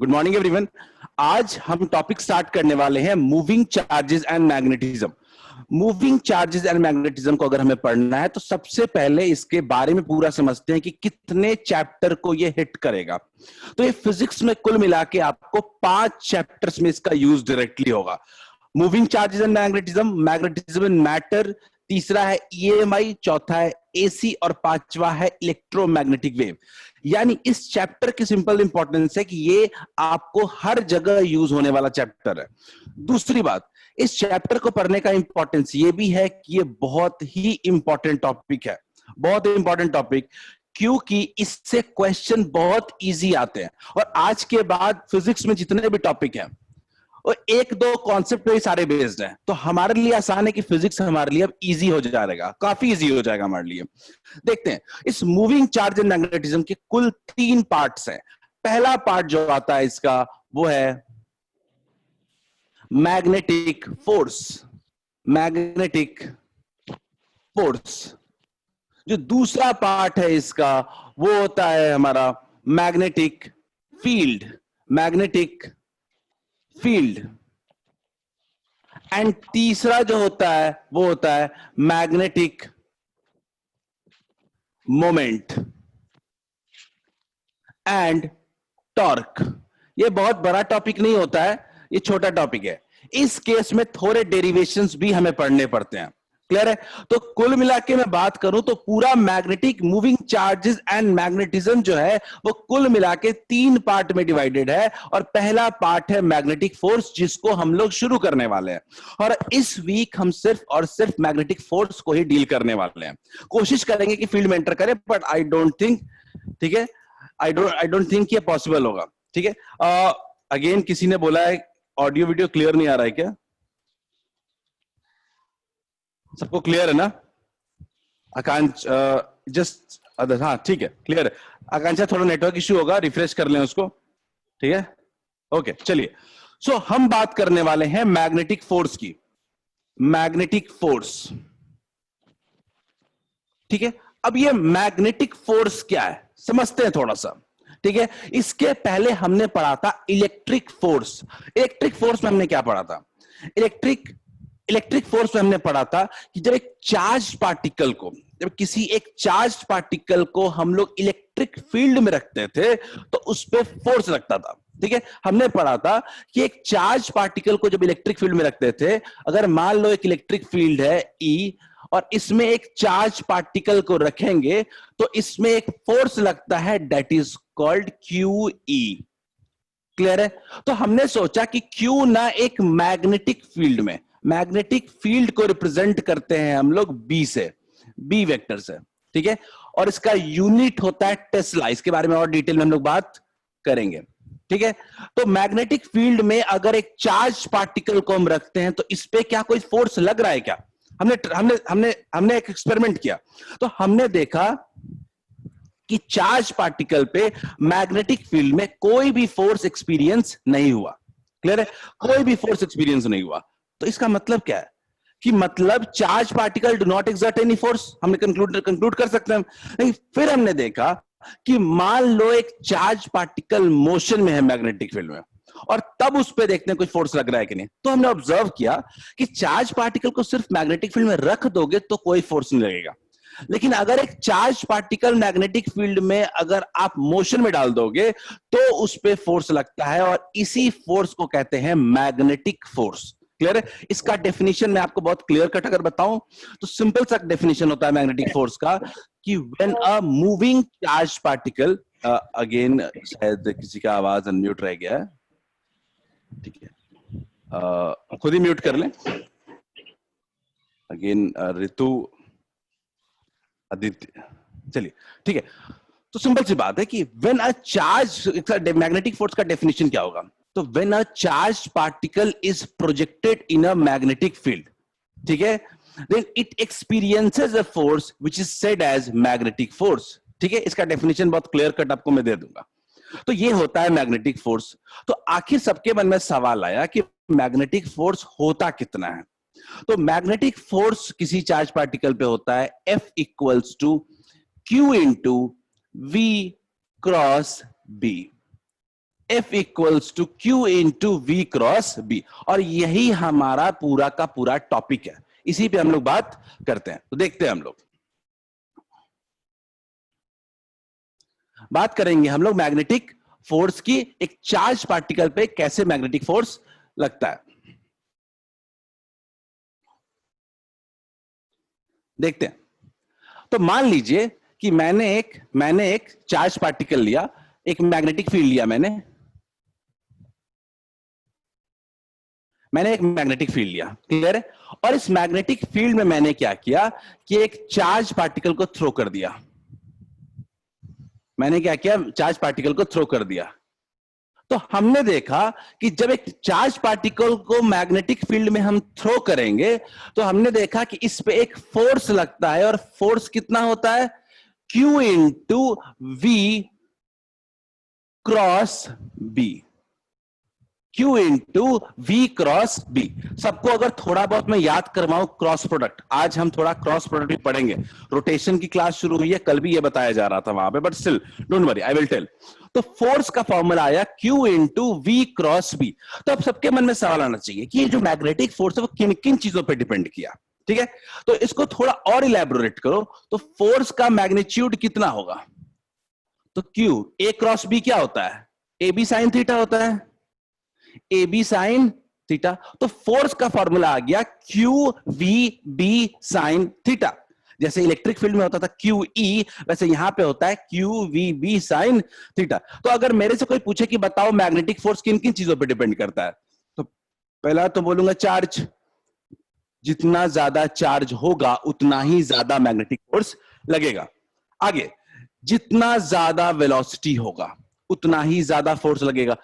Good morning everyone. आज हम topic start करने वाले हैं moving charges and magnetism. Moving charges and magnetism को अगर हमें पढ़ना है तो सबसे पहले इसके बारे में पूरा समझते हैं कि कितने चैप्टर को ये हिट करेगा। तो ये फिजिक्स में कुल मिला के आपको 5 चैप्टर्स में इसका यूज डायरेक्टली होगा। Moving charges and magnetism, magnetism in matter, तीसरा है ईएमआई, चौथा है एसी और पांचवा है इलेक्ट्रोमैग्नेटिक वेव। यानी इस चैप्टर की सिंपल इंपॉर्टेंस है कि ये आपको हर जगह यूज होने वाला चैप्टर है। दूसरी बात, इस चैप्टर को पढ़ने का इंपॉर्टेंस ये भी है कि ये बहुत ही इंपॉर्टेंट टॉपिक है, बहुत इंपॉर्टेंट टॉपिक, क्योंकि इससे क्वेश्चन बहुत इजी आते हैं। और आज के बाद फिजिक्स में जितने भी टॉपिक हैं और एक दो कॉन्सेप्ट पे ही सारे बेस्ड हैं, तो हमारे लिए आसान है कि फिजिक्स हमारे लिए अब इजी हो जाएगा, काफी इजी हो जाएगा हमारे लिए। देखते हैं, इस मूविंग चार्ज एंड मैग्नेटिज्म के कुल 3 पार्ट्स हैं। पहला पार्ट जो आता है इसका वो है मैग्नेटिक फोर्स। Magnetic force. जो दूसरा पार्ट है इसका वो होता है हमारा magnetic field. Magnetic field. And तीसरा जो होता है वो होता है मैग्नेटिक मोमेंट एंड टॉर्क। ये बहुत बड़ा टॉपिक नहीं होता है, ये छोटा टॉपिक है। इस केस में थोड़े डेरिवेशंस भी हमें पढ़ने पड़ते हैं। क्लियर है? तो कुल मिला के मैं बात करूं तो पूरा magnetic moving charges and magnetism जो है वो कुल मिला के 3 पार्ट में डिवाइडेड है। और पहला पार्ट है मैग्नेटिक फोर्स, जिसको हम लोग शुरू करने वाले हैं। और इस वीक हम सिर्फ और सिर्फ मैग्नेटिक फोर्स को ही डील करने वाले हैं। कोशिश करेंगे कि फील्ड में एंटर करें, बट आई डोंट थिंक, ठीक है, आई डोंट थिंक ये पॉसिबल होगा। ठीक है, अगेन किसी ने बोला है ऑडियो वीडियो क्लियर नहीं आ रहा है क्या? सबको क्लियर है ना? आकांक्ष जस्ट अदर, हाँ ठीक है, क्लियर है। आकांक्षा थोड़ा नेटवर्क इश्यू होगा, रिफ्रेश कर लें उसको। ठीक है, ओके, चलिए। सो हम बात करने वाले हैं मैग्नेटिक फोर्स की। मैग्नेटिक फोर्स, ठीक है। अब ये मैग्नेटिक फोर्स क्या है समझते हैं थोड़ा सा। ठीक है, इसके पहले हमने पढ़ा था इलेक्ट्रिक फोर्स। इलेक्ट्रिक फोर्स में हमने क्या पढ़ा था? इलेक्ट्रिक फोर्स में हमने पढ़ा था कि जब एक चार्ज पार्टिकल को, जब किसी एक चार्ज पार्टिकल को हम लोग इलेक्ट्रिक फील्ड में रखते थे तो उस पर फोर्स लगता था। ठीक है, हमने पढ़ा था कि एक चार्ज पार्टिकल को जब इलेक्ट्रिक फील्ड में रखते थे, अगर मान लो एक इलेक्ट्रिक फील्ड है ई और इसमें एक चार्ज पार्टिकल को रखेंगे तो इसमें एक फोर्स लगता है, that is called Q E. Clear है? तो हमने सोचा कि क्यों ना एक मैग्नेटिक फील्ड में, मैग्नेटिक फील्ड को रिप्रेजेंट करते हैं हम लोग बी से, बी वेक्टर से। ठीक है, और इसका यूनिट होता है टेस्ला। इसके बारे में और डिटेल में हम लोग बात करेंगे। ठीक है, तो मैग्नेटिक फील्ड में अगर एक चार्ज पार्टिकल को हम रखते हैं तो इस पे क्या कोई फोर्स लग रहा है क्या? हमने हमने हमने हमने एक एक्सपेरिमेंट किया तो हमने देखा कि चार्ज पार्टिकल पे मैग्नेटिक फील्ड में कोई भी फोर्स एक्सपीरियंस नहीं हुआ। क्लियर है? कोई भी फोर्स एक्सपीरियंस नहीं हुआ। तो इसका मतलब क्या है कि मतलब charge particle do not exert any force. हमने कंक्लूड कर सकते हैं। लेकिन फिर हमने देखा कि मान लो एक चार्ज पार्टिकल मोशन में है मैग्नेटिक फील्ड में, और तब उस पर देखते हैं कोई फोर्स लग रहा है कि नहीं। तो हमने ऑब्जर्व किया कि चार्ज पार्टिकल को सिर्फ मैग्नेटिक फील्ड में रख दोगे तो कोई फोर्स नहीं लगेगा, लेकिन अगर एक चार्ज पार्टिकल मैग्नेटिक फील्ड में अगर आप मोशन में डाल दोगे तो उस पे फोर्स लगता है, और इसी फोर्स को कहते हैं मैग्नेटिक फोर्स। क्लियर है? इसका डेफिनेशन मैं आपको बहुत क्लियर कट अगर बताऊं तो सिंपल सा डेफिनेशन होता है मैग्नेटिक फोर्स का कि when a moving charge particle, again शायद किसी का आवाज अनम्यूट रह गया है, ठीक है, खुद ही म्यूट कर लें। अगेन ऋतु, आदित्य, चलिए ठीक है। तो सिंपल सी बात है कि when a charge, magnetic force का डेफिनेशन क्या होगा? तो when a charge particle is projected in a magnetic field, ठीक है, then it experiences a force which is said as magnetic force. ठीक है, इसका डेफिनेशन बहुत क्लियर कट आपको मैं दे दूंगा। तो ये होता है मैग्नेटिक फोर्स। तो आखिर सबके मन में सवाल आया कि मैग्नेटिक फोर्स होता कितना है? तो मैग्नेटिक फोर्स किसी चार्ज पार्टिकल पे होता है F equals to Q into V cross B। F equals to Q into V cross B, और यही हमारा पूरा का पूरा टॉपिक है, इसी पे हम लोग बात करते हैं। तो देखते हैं, हम लोग बात करेंगे हम लोग मैग्नेटिक फोर्स की, एक चार्ज पार्टिकल पे कैसे मैग्नेटिक फोर्स लगता है। देखते हैं। तो मान लीजिए कि मैंने एक चार्ज पार्टिकल लिया, एक मैग्नेटिक फील्ड लिया, मैंने एक मैग्नेटिक फील्ड लिया, क्लियर है। और इस मैग्नेटिक फील्ड में मैंने क्या किया कि एक चार्ज पार्टिकल को थ्रो कर दिया। मैंने क्या किया, चार्ज पार्टिकल को थ्रो कर दिया। तो हमने देखा कि जब एक चार्ज पार्टिकल को मैग्नेटिक फील्ड में हम थ्रो करेंगे तो हमने देखा कि इस पे एक फोर्स लगता है, और फोर्स कितना होता है, Q into V cross B, Q into V cross B। सबको अगर थोड़ा बहुत मैं याद करवाऊं क्रॉस प्रोडक्ट, आज हम थोड़ा क्रॉस प्रोडक्ट भी पढ़ेंगे, रोटेशन की क्लास शुरू हुई है, कल भी ये बताया जा रहा था वहां पे, but still don't worry, I will tell. तो फोर्स का फॉर्मूला आया Q into V cross B। तो अब सबके मन में सवाल आना चाहिए कि ये जो मैग्नेटिक फोर्स है वो किन किन चीजों पर डिपेंड किया, ठीक है। तो इसको थोड़ा और इलैबोरेट करो, तो फोर्स का मैग्नीट्यूड कितना होगा, तो Q A क्रॉस B क्या होता है, ए बी साइन थीटा होता है, ए बी साइन थीटा। तो फोर्स का फॉर्मूला आ गया Q V B sine theta. जैसे इलेक्ट्रिक फील्ड में होता था क्यू ई, वैसे यहां पे होता है Q V B sine theta. तो अगर मेरे से कोई पूछे कि बताओ मैग्नेटिक फोर्स किन किन चीजों पे डिपेंड करता है, तो पहला तो बोलूंगा चार्ज, जितना ज्यादा चार्ज होगा उतना ही ज्यादा मैग्नेटिक फोर्स लगेगा। आगे, जितना ज्यादा वेलोसिटी होगा उतना ही ज्यादा फोर्स लगेगा।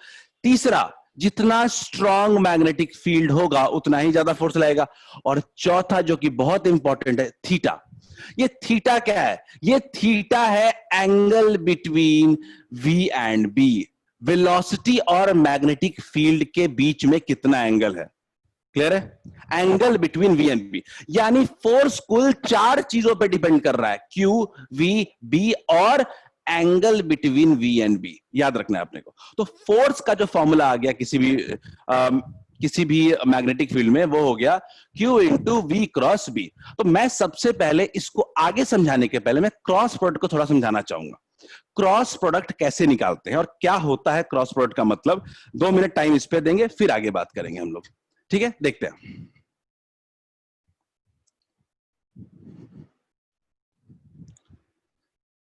तीसरा, जितना स्ट्रॉन्ग मैग्नेटिक फील्ड होगा उतना ही ज्यादा फोर्स लगेगा। और चौथा जो कि बहुत इंपॉर्टेंट है, थीटा। ये थीटा क्या है, ये थीटा है angle between V and B। Velocity और मैग्नेटिक फील्ड के बीच में कितना एंगल है, क्लियर है, angle between V and B। यानी फोर्स कुल चार चीजों पे डिपेंड कर रहा है, Q, V, B और angle between V and B, याद रखना है अपने को। तो फोर्स का जो फॉर्मूला आ गया किसी भी मैग्नेटिक फील्ड में, वो हो गया Q into V cross B। तो मैं सबसे पहले इसको आगे समझाने के पहले मैं क्रॉस प्रोडक्ट को थोड़ा समझाना चाहूंगा। क्रॉस प्रोडक्ट कैसे निकालते हैं और क्या होता है क्रॉस प्रोडक्ट का मतलब। 2 मिनट टाइम इस पे देंगे, फिर आगे बात करेंगे हम लोग, ठीक है। देखते हैं,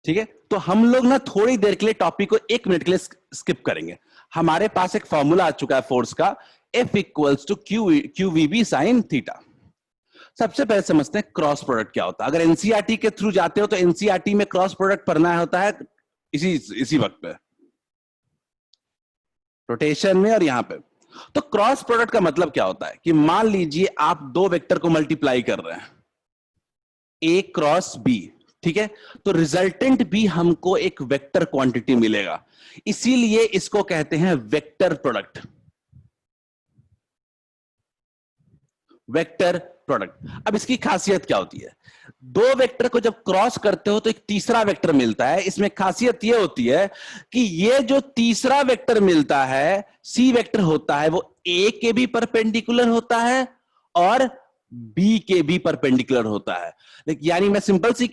ठीक है। तो हम लोग ना थोड़ी देर के लिए टॉपिक को 1 मिनट के लिए स्किप करेंगे। हमारे पास एक फॉर्मूला आ चुका है फोर्स का, F equals to Q V B sine theta. सबसे पहले समझते हैं क्रॉस प्रोडक्ट क्या होता है। अगर एनसीईआरटी के थ्रू जाते हो तो एनसीईआरटी में क्रॉस प्रोडक्ट पढ़ना होता है इसी वक्त पे, रोटेशन में और यहां पे। तो क्रॉस प्रोडक्ट का मतलब क्या होता है कि मान लीजिए आप दो वेक्टर को मल्टीप्लाई कर रहे हैं, ए क्रॉस बी, ठीक है। तो रिजल्टेंट भी हमको एक वेक्टर क्वांटिटी मिलेगा, इसीलिए इसको कहते हैं वेक्टर प्रोडक्ट, वेक्टर प्रोडक्ट। अब इसकी खासियत क्या होती है, दो वेक्टर को जब क्रॉस करते हो तो एक तीसरा वेक्टर मिलता है। इसमें खासियत यह होती है कि ये जो तीसरा वेक्टर मिलता है, सी वेक्टर होता है, वो ए के भी परपेंडिकुलर होता है और बी के भी परपेंडिकुलर होता है। यानी मैं सिंपल सी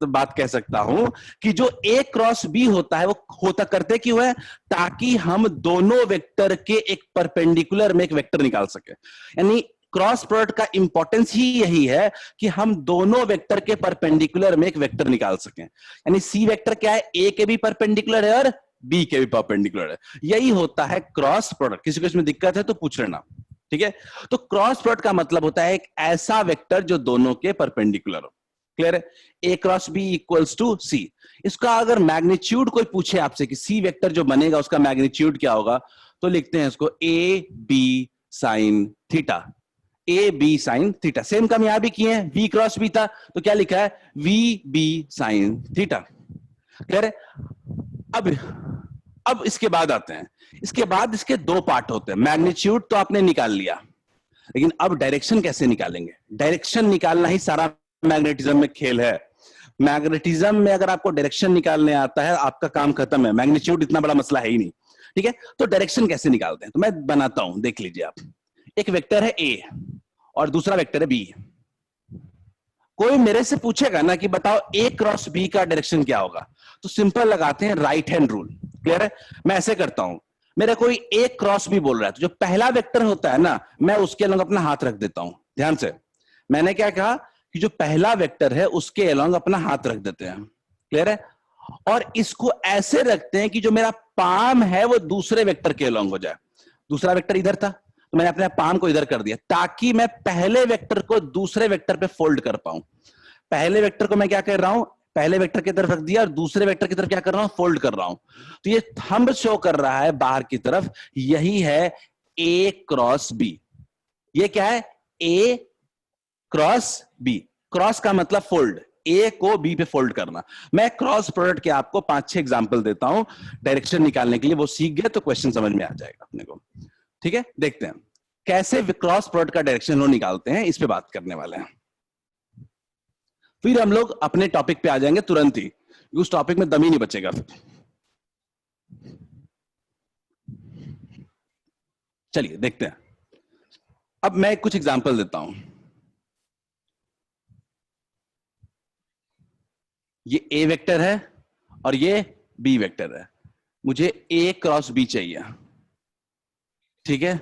बात कह सकता हूं कि जो ए क्रॉस बी होता है वो होता करते क्यों है, ताकि हम दोनों वेक्टर के एक परपेंडिकुलर में एक वेक्टर निकाल सके। यानी क्रॉस प्रोडक्ट का इंपॉर्टेंस ही यही है कि हम दोनों वेक्टर के परपेंडिकुलर में एक वेक्टर निकाल सकें। यानी सी वेक्टर क्या है, ए के भी परपेंडिकुलर है और बी के भी परपेंडिकुलर है। यही होता है क्रॉस प्रोडक्ट। किसी को इसमें दिक्कत है तो पूछ लेना, ठीक है। तो क्रॉस प्रोडक्ट का मतलब होता है एक ऐसा वेक्टर जो दोनों के परपेंडिकुलर हो, क्लियर है। ए क्रॉस बी इक्वल्स टू सी। इसका अगर मैग्नीट्यूड कोई पूछे आपसे कि सी वेक्टर जो बनेगा उसका मैग्नीट्यूड क्या होगा, तो लिखते हैं इसको A B sine theta, A B sine theta. Same काम यहां भी किए हैं, वी क्रॉस बी था तो क्या लिखा है, V B sine theta, clear है। अब इसके बाद आते हैं, इसके बाद इसके दो पार्ट होते हैं। मैग्नीट्यूड तो आपने निकाल लिया, लेकिन अब डायरेक्शन कैसे निकालेंगे। डायरेक्शन निकालना ही सारा मैग्नेटिज्म में खेल है। मैग्नेटिज्म में अगर आपको डायरेक्शन निकालने आता है आपका काम खत्म है, मैग्नीट्यूड इतना बड़ा मसला है ही नहीं। ठीक है, तो डायरेक्शन कैसे निकालते हैं, तो मैं बनाता हूं, देख लीजिए आप। एक वेक्टर है ए और दूसरा वेक्टर है बी। कोई मेरे से पूछेगा ना कि बताओ ए क्रॉस बी का डायरेक्शन क्या होगा, तो सिंपल लगाते हैं राइट हैंड रूल। क्लियर है? मैं ऐसे करता हूं, मेरा कोई ए क्रॉस बी बोल रहा है तो जो पहला वेक्टर होता है ना, मैं उसके अलग अपना हाथ रख देता हूं। ध्यान से, मैंने क्या कहा कि जो पहला वेक्टर है उसके अलॉन्ग अपना हाथ रख देते हैं। क्लियर है? और इसको ऐसे रखते हैं कि जो मेरा पाम है वो दूसरे वेक्टर के अलॉन्ग हो जाए। दूसरा वेक्टर इधर था तो मैंने अपने पाम को इधर कर दिया ताकि मैं पहले वेक्टर को दूसरे वेक्टर पे फोल्ड कर पाऊं। पहले वेक्टर को मैं क्या कर रहा हूं, पहले वेक्टर की तरफ रख दिया और दूसरे वेक्टर की तरफ क्या कर रहा हूं, फोल्ड कर रहा हूं। तो ये थंब शो कर रहा है बाहर की तरफ, यही है ए क्रॉस बी। ये क्या है, ए क्रॉस बी। क्रॉस का मतलब फोल्ड, ए को बी पे फोल्ड करना। मैं क्रॉस प्रोडक्ट के आपको 5-6 एग्जांपल देता हूं डायरेक्शन निकालने के लिए, वो सीख गए तो क्वेश्चन समझ में आ जाएगा अपने को। ठीक है, देखते हैं कैसे क्रॉस प्रोडक्ट का डायरेक्शन वो निकालते हैं, इस पे बात करने वाले हैं। फिर हम लोग अपने टॉपिक पे आ जाएंगे तुरंत ही, उस टॉपिक में दम ही नहीं बचेगा फिर। चलिए देखते हैं। अब मैं कुछ एग्जांपल देता हूं। ये ए वेक्टर है और ये बी वेक्टर है, मुझे ए क्रॉस बी चाहिए। ठीक है,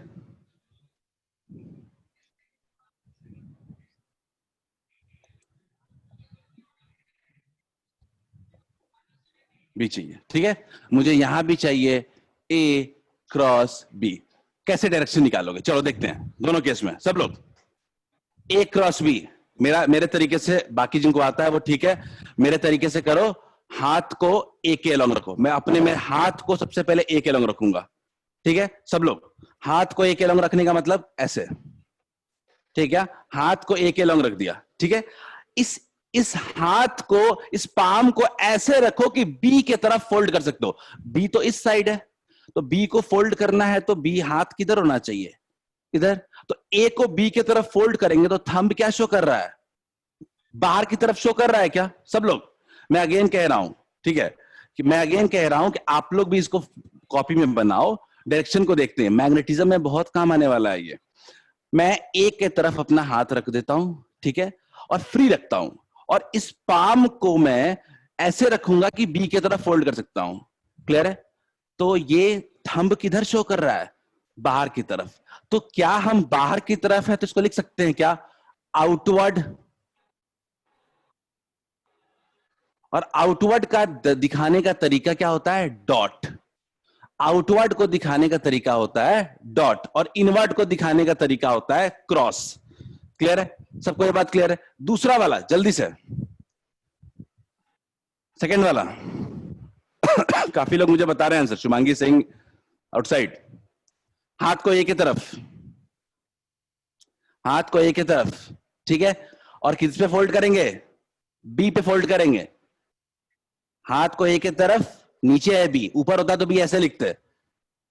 बी चाहिए। ठीक है, मुझे यहां भी चाहिए ए क्रॉस बी। कैसे डायरेक्शन निकालोगे, चलो देखते हैं दोनों केस में। सब लोग ए क्रॉस बी, मेरे तरीके से, बाकी जिनको आता है वो ठीक है, मेरे तरीके से करो। हाथ को ए के अलॉन्ग रखो, मैं अपने में हाथ को सबसे पहले ए के अलॉन्ग रखूंगा। ठीक है, सब लोग हाथ को ए के अलॉन्ग रखने का मतलब ऐसे। ठीक है, हाथ को ए के अलॉन्ग रख दिया। ठीक है, इस हाथ को, इस पाम को ऐसे रखो कि बी के तरफ फोल्ड कर सकते हो। बी तो इस साइड है, तो बी को फोल्ड करना है तो बी हाथ किधर होना चाहिए, इधर। तो ए को बी की तरफ फोल्ड करेंगे तो थंब क्या शो कर रहा है, बाहर की तरफ शो कर रहा है क्या सब लोग। मैं अगेन कह रहा हूं, ठीक है, कि मैं अगेन कह रहा हूं कि आप लोग भी इसको कॉपी में बनाओ, डायरेक्शन को देखते हैं। मैग्नेटिज्म में बहुत काम आने वाला है ये। मैं ए के तरफ अपना हाथ रख देता हूं, ठीक है, और फ्री रखता हूं, और इस पाम को मैं ऐसे रखूंगा कि बी की तरफ फोल्ड कर सकता हूं। क्लियर है? तो ये थंब किधर शो कर रहा है, बाहर की तरफ। तो क्या हम बाहर की तरफ है तो इसको लिख सकते हैं क्या, आउटवर्ड। और आउटवर्ड का दिखाने का तरीका क्या होता है, डॉट। आउटवर्ड को दिखाने का तरीका होता है डॉट, और इनवर्ड को दिखाने का तरीका होता है क्रॉस। क्लियर है सबको, ये बात क्लियर है? दूसरा वाला जल्दी से, सेकंड वाला। काफी लोग मुझे बता रहे हैं आंसर, शुभांगी सिंह आउटसाइड। हाथ को ए की तरफ, हाथ को ए की तरफ, ठीक है, और किस पे फोल्ड करेंगे, बी पे फोल्ड करेंगे। हाथ को ए की तरफ, नीचे है बी, ऊपर होता तो बी ऐसे लिखते।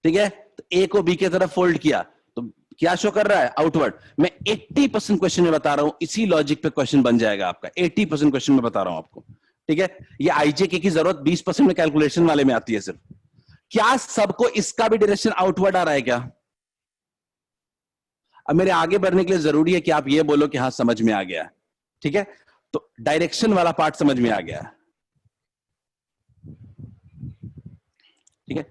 ठीक है, तो ए को बी की तरफ फोल्ड किया तो क्या शो कर रहा है, आउटवर्ड। मैं 80% क्वेश्चन में बता रहा हूं, इसी लॉजिक पे क्वेश्चन बन जाएगा आपका। 80% क्वेश्चन में बता रहा हूं आपको। ठीक है, ये आईजेके की जरूरत 20% में कैलकुलेशन वाले में आती है सिर्फ। क्या सबको इसका भी डायरेक्शन आउटवर्ड आ रहा है क्या? अब मेरे आगे बढ़ने के लिए जरूरी है कि आप ये बोलो कि हाँ समझ में आ गया। ठीक है, तो डायरेक्शन वाला पार्ट समझ में आ गया। ठीक है,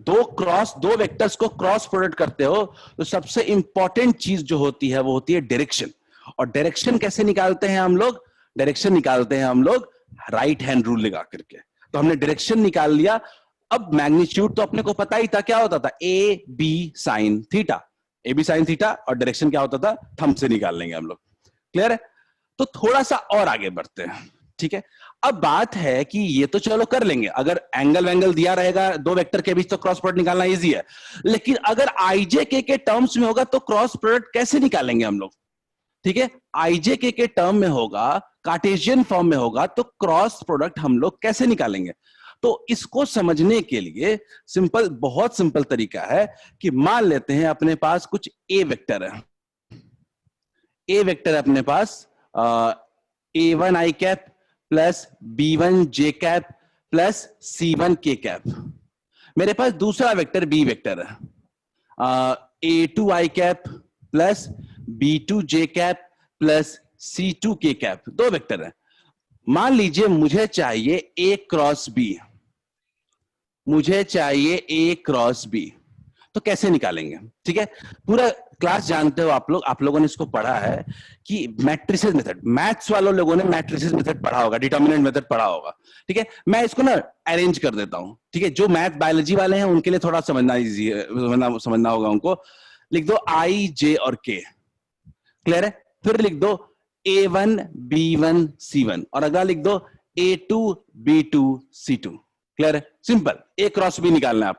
दो वेक्टर्स को क्रॉस प्रोडक्ट करते हो तो सबसे इंपॉर्टेंट चीज जो होती है वो होती है डायरेक्शन। और डायरेक्शन कैसे निकालते हैं हम लोग, डायरेक्शन निकालते हैं हम लोग राइट हैंड रूल लगा करके। तो हमने डायरेक्शन निकाल लिया। अब मैग्नीट्यूड तो अपने को पता ही था, क्या होता था, A B sine theta. A B sine theta, और डायरेक्शन क्या होता था, थंब से निकाल लेंगे हम लोग। क्लियर है? तो थोड़ा सा और आगे बढ़ते हैं। ठीक है, अब बात है कि ये तो चलो कर लेंगे, अगर एंगल वेंगल दिया रहेगा दो वेक्टर के बीच तो क्रॉस प्रोडक्ट निकालना इजी है। लेकिन अगर आईजेके के टर्म्स में होगा तो क्रॉस प्रोडक्ट कैसे निकालेंगे हम लोग? ठीक है, आईजेके के टर्म में होगा, कार्टेशियन फॉर्म में होगा, तो क्रॉस प्रोडक्ट हम लोग कैसे निकालेंगे? तो इसको समझने के लिए सिंपल, बहुत सिंपल तरीका है कि मान लेते हैं अपने पास कुछ ए वेक्टर है। ए वेक्टर है अपने पास, A1 आई कैप प्लस B1 जे कैप प्लस C1 के कैप। मेरे पास दूसरा वेक्टर बी वेक्टर है, a2i cap plus b2j cap plus c2k cap, दो वेक्टर है। मान लीजिए मुझे चाहिए a क्रॉस b, मुझे चाहिए a क्रॉस b, तो कैसे निकालेंगे? ठीक है, पूरा क्लास जानते हो आप लोगों ने इसको पढ़ा है कि मैट्रिसेस मेथड, मैथ्स वालों लोगों ने मैट्रिसेस मेथड पढ़ा होगा, डिटर्मिनेंट मेथड पढ़ा होगा। ठीक है, मैं इसको ना अरेंज कर देता हूं। ठीक है, जो मैथ बायोलॉजी वाले हैं उनके लिए थोड़ा समझना इजी है, समझना होगा उनको। लिख दो आई जे और के, क्लियर है? फिर लिख दो A1 B1 C1 और अगला लिख दो A2 B2 C2। क्लियर है? सिंपल। ए क्रॉस बी निकालना है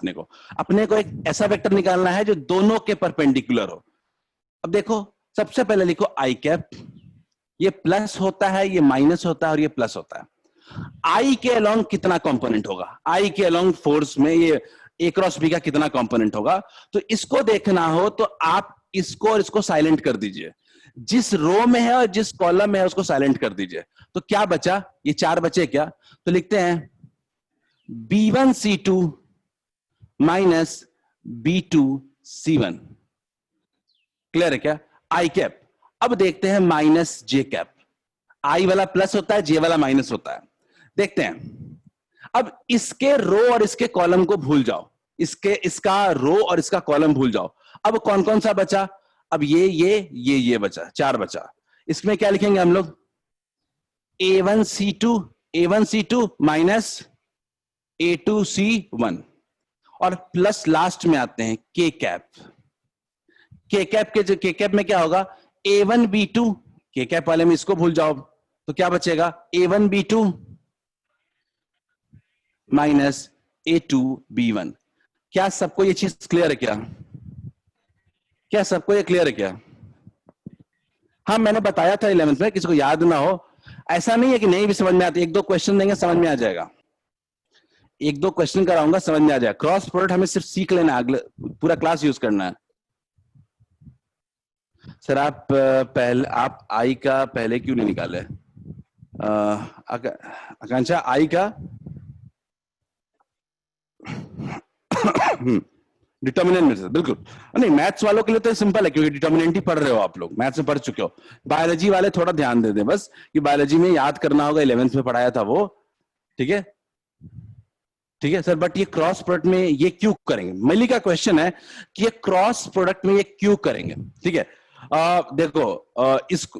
अपने को एक ऐसा वेक्टर निकालना है जो दोनों के परपेंडिकुलर हो। अब देखो, सबसे पहले लिखो आई कैप, ये प्लस होता है, ये माइनस होता है और ये प्लस होता है। आई के अलोंग कितना कंपोनेंट होगा? आई के अलोंग फोर्स में ये ए क्रॉस बी का कितना कंपोनेंट होगा? तो इसको देखना हो तो आप इसको और इसको साइलेंट कर दीजिए, जिस रो में है और जिस कॉलम में है उसको साइलेंट कर दीजिए। तो क्या बचा? ये चार बचे क्या? तो लिखते हैं B1 C2 minus B2 C1। Clear है क्या? आई कैप। अब देखते हैं माइनस जे कैप, आई वाला प्लस होता है, जे वाला माइनस होता है। देखते हैं, अब इसके रो और इसके कॉलम को भूल जाओ, इसका रो और इसका कॉलम भूल जाओ। अब कौन कौन सा बचा? अब ये बचा, चार बचा। इसमें क्या लिखेंगे हम लोग? A1 C2 minus A2 C1 और प्लस लास्ट में आते हैं के कैप। के कैप में क्या होगा? A1 B2, के कैप वाले में इसको भूल जाओ, तो क्या बचेगा? A1 B2 minus A2 B1। क्या सबको ये चीज क्लियर है क्या? क्या सबको ये क्लियर है क्या? हाँ, मैंने बताया था 11th में, किसी को याद ना हो ऐसा नहीं है कि नहीं भी समझ में आती। एक दो क्वेश्चन देंगे, समझ में आ जाएगा। एक दो क्वेश्चन कराऊंगा, समझ में आ जाएगा। क्रॉस प्रोडक्ट हमें सिर्फ सीख लेना है, अगले पूरा क्लास यूज करना है। सर आप आई का पहले क्यों नहीं निकाले? आकांक्षा, आई का डिटर्मिनेंट में से बिल्कुल नहीं। मैथ्स वालों के लिए तो सिंपल है क्योंकि डिटर्मिनेंट ही पढ़ रहे हो आप लोग, मैथ्स में पढ़ चुके हो। बायोलॉजी वाले थोड़ा ध्यान दे दें बस, कि बायोलॉजी में याद करना होगा, 11th में पढ़ाया था वो। ठीक है, ठीक है सर। बट ये क्रॉस प्रोडक्ट में ये क्यों करेंगे? मल्ली का क्वेश्चन है कि ये क्रॉस प्रोडक्ट में ये क्यों करेंगे। ठीक है, देखो,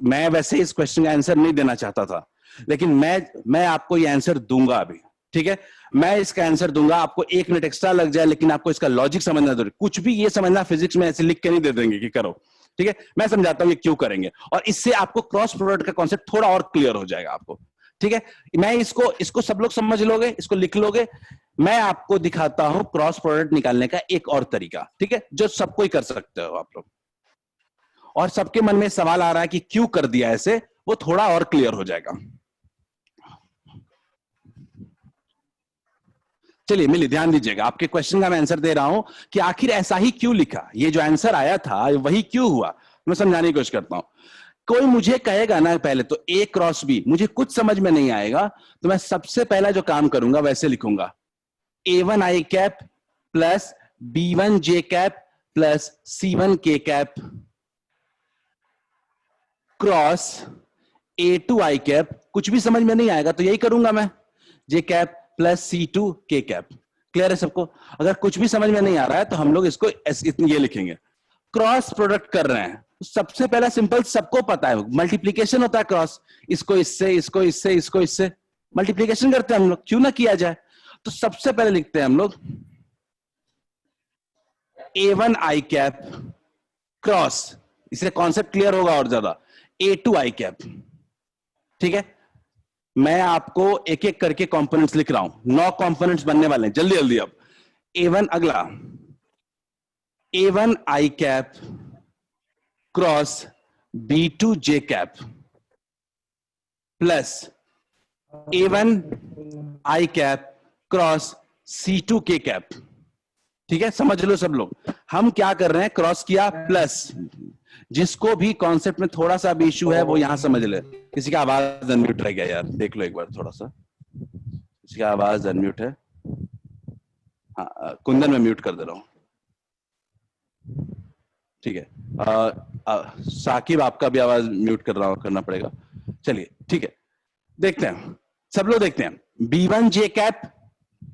मैं वैसे इस क्वेश्चन का आंसर नहीं देना चाहता था, लेकिन मैं आपको ये आंसर दूंगा अभी। ठीक है, मैं इसका आंसर दूंगा, आपको 1 मिनट एक्स्ट्रा लग जाए, लेकिन आपको इसका लॉजिक समझना जरूरी। कुछ भी ये समझना फिजिक्स में ऐसे लिख के नहीं दे देंगे कि करो। ठीक है, मैं समझाता हूं ये क्यों करेंगे, और इससे आपको क्रॉस प्रोडक्ट का कॉन्सेप्ट थोड़ा और क्लियर हो जाएगा आपको। ठीक है, मैं इसको सब लोग समझ लोगे, इसको लिख लोगे। मैं आपको दिखाता हूं क्रॉस प्रोडक्ट निकालने का एक और तरीका, ठीक है, जो सबको ही कर सकते हो आप लोग। और सबके मन में सवाल आ रहा है कि क्यों कर दिया ऐसे, वो थोड़ा और क्लियर हो जाएगा। चलिए मिलिए, ध्यान दीजिएगा, आपके क्वेश्चन का मैं आंसर दे रहा हूं कि आखिर ऐसा ही क्यों लिखा, ये जो आंसर आया था वही क्यों हुआ, मैं समझाने की कोशिश करता हूं। कोई मुझे कहेगा ना पहले तो ए क्रॉस बी, मुझे कुछ समझ में नहीं आएगा, तो मैं सबसे पहला जो काम करूंगा वैसे लिखूंगा, A1 आई कैप प्लस B1 जे कैप प्लस C1 के कैप क्रॉस A2 आई कैप। कुछ भी समझ में नहीं आएगा तो यही करूंगा मैं, जे कैप प्लस C2 के कैप। क्लियर है सबको? अगर कुछ भी समझ में नहीं आ रहा है तो हम लोग इसको ये लिखेंगे। क्रॉस प्रोडक्ट कर रहे हैं, सबसे पहला सिंपल, सबको पता है, मल्टीप्लीकेशन होता है क्रॉस, इसको इससे, इसको इससे, इसको इससे मल्टीप्लीकेशन करते हैं हम लोग, क्यों ना किया जाए। तो सबसे पहले लिखते हैं हम लोग A1 आई कैप क्रॉस, इससे कॉन्सेप्ट क्लियर होगा और ज्यादा, A2 आई कैप। ठीक है, मैं आपको एक एक करके कंपोनेंट्स लिख रहा हूं, 9 कंपोनेंट्स बनने वाले हैं, जल्दी जल्दी। अब A1, अगला A1 आई कैप क्रॉस B2 जे कैप प्लस A1 आई कैप क्रॉस C2 के कैप। ठीक है, समझ लो सब लोग, हम क्या कर रहे हैं, क्रॉस किया प्लस। जिसको भी कॉन्सेप्ट में थोड़ा सा भी इश्यू है वो यहां समझ ले। किसी का आवाज अनम्यूट रह गया यार, देख लो एक बार थोड़ा सा, किसी का आवाज अनम्यूट है। हाँ कुंदन, मैं म्यूट कर दे रहा हूँ। ठीक है, साकिब आपका भी आवाज म्यूट कर रहा हूँ, करना पड़ेगा। चलिए ठीक है, देखते हैं, सब लोग देखते हैं। B1 J cap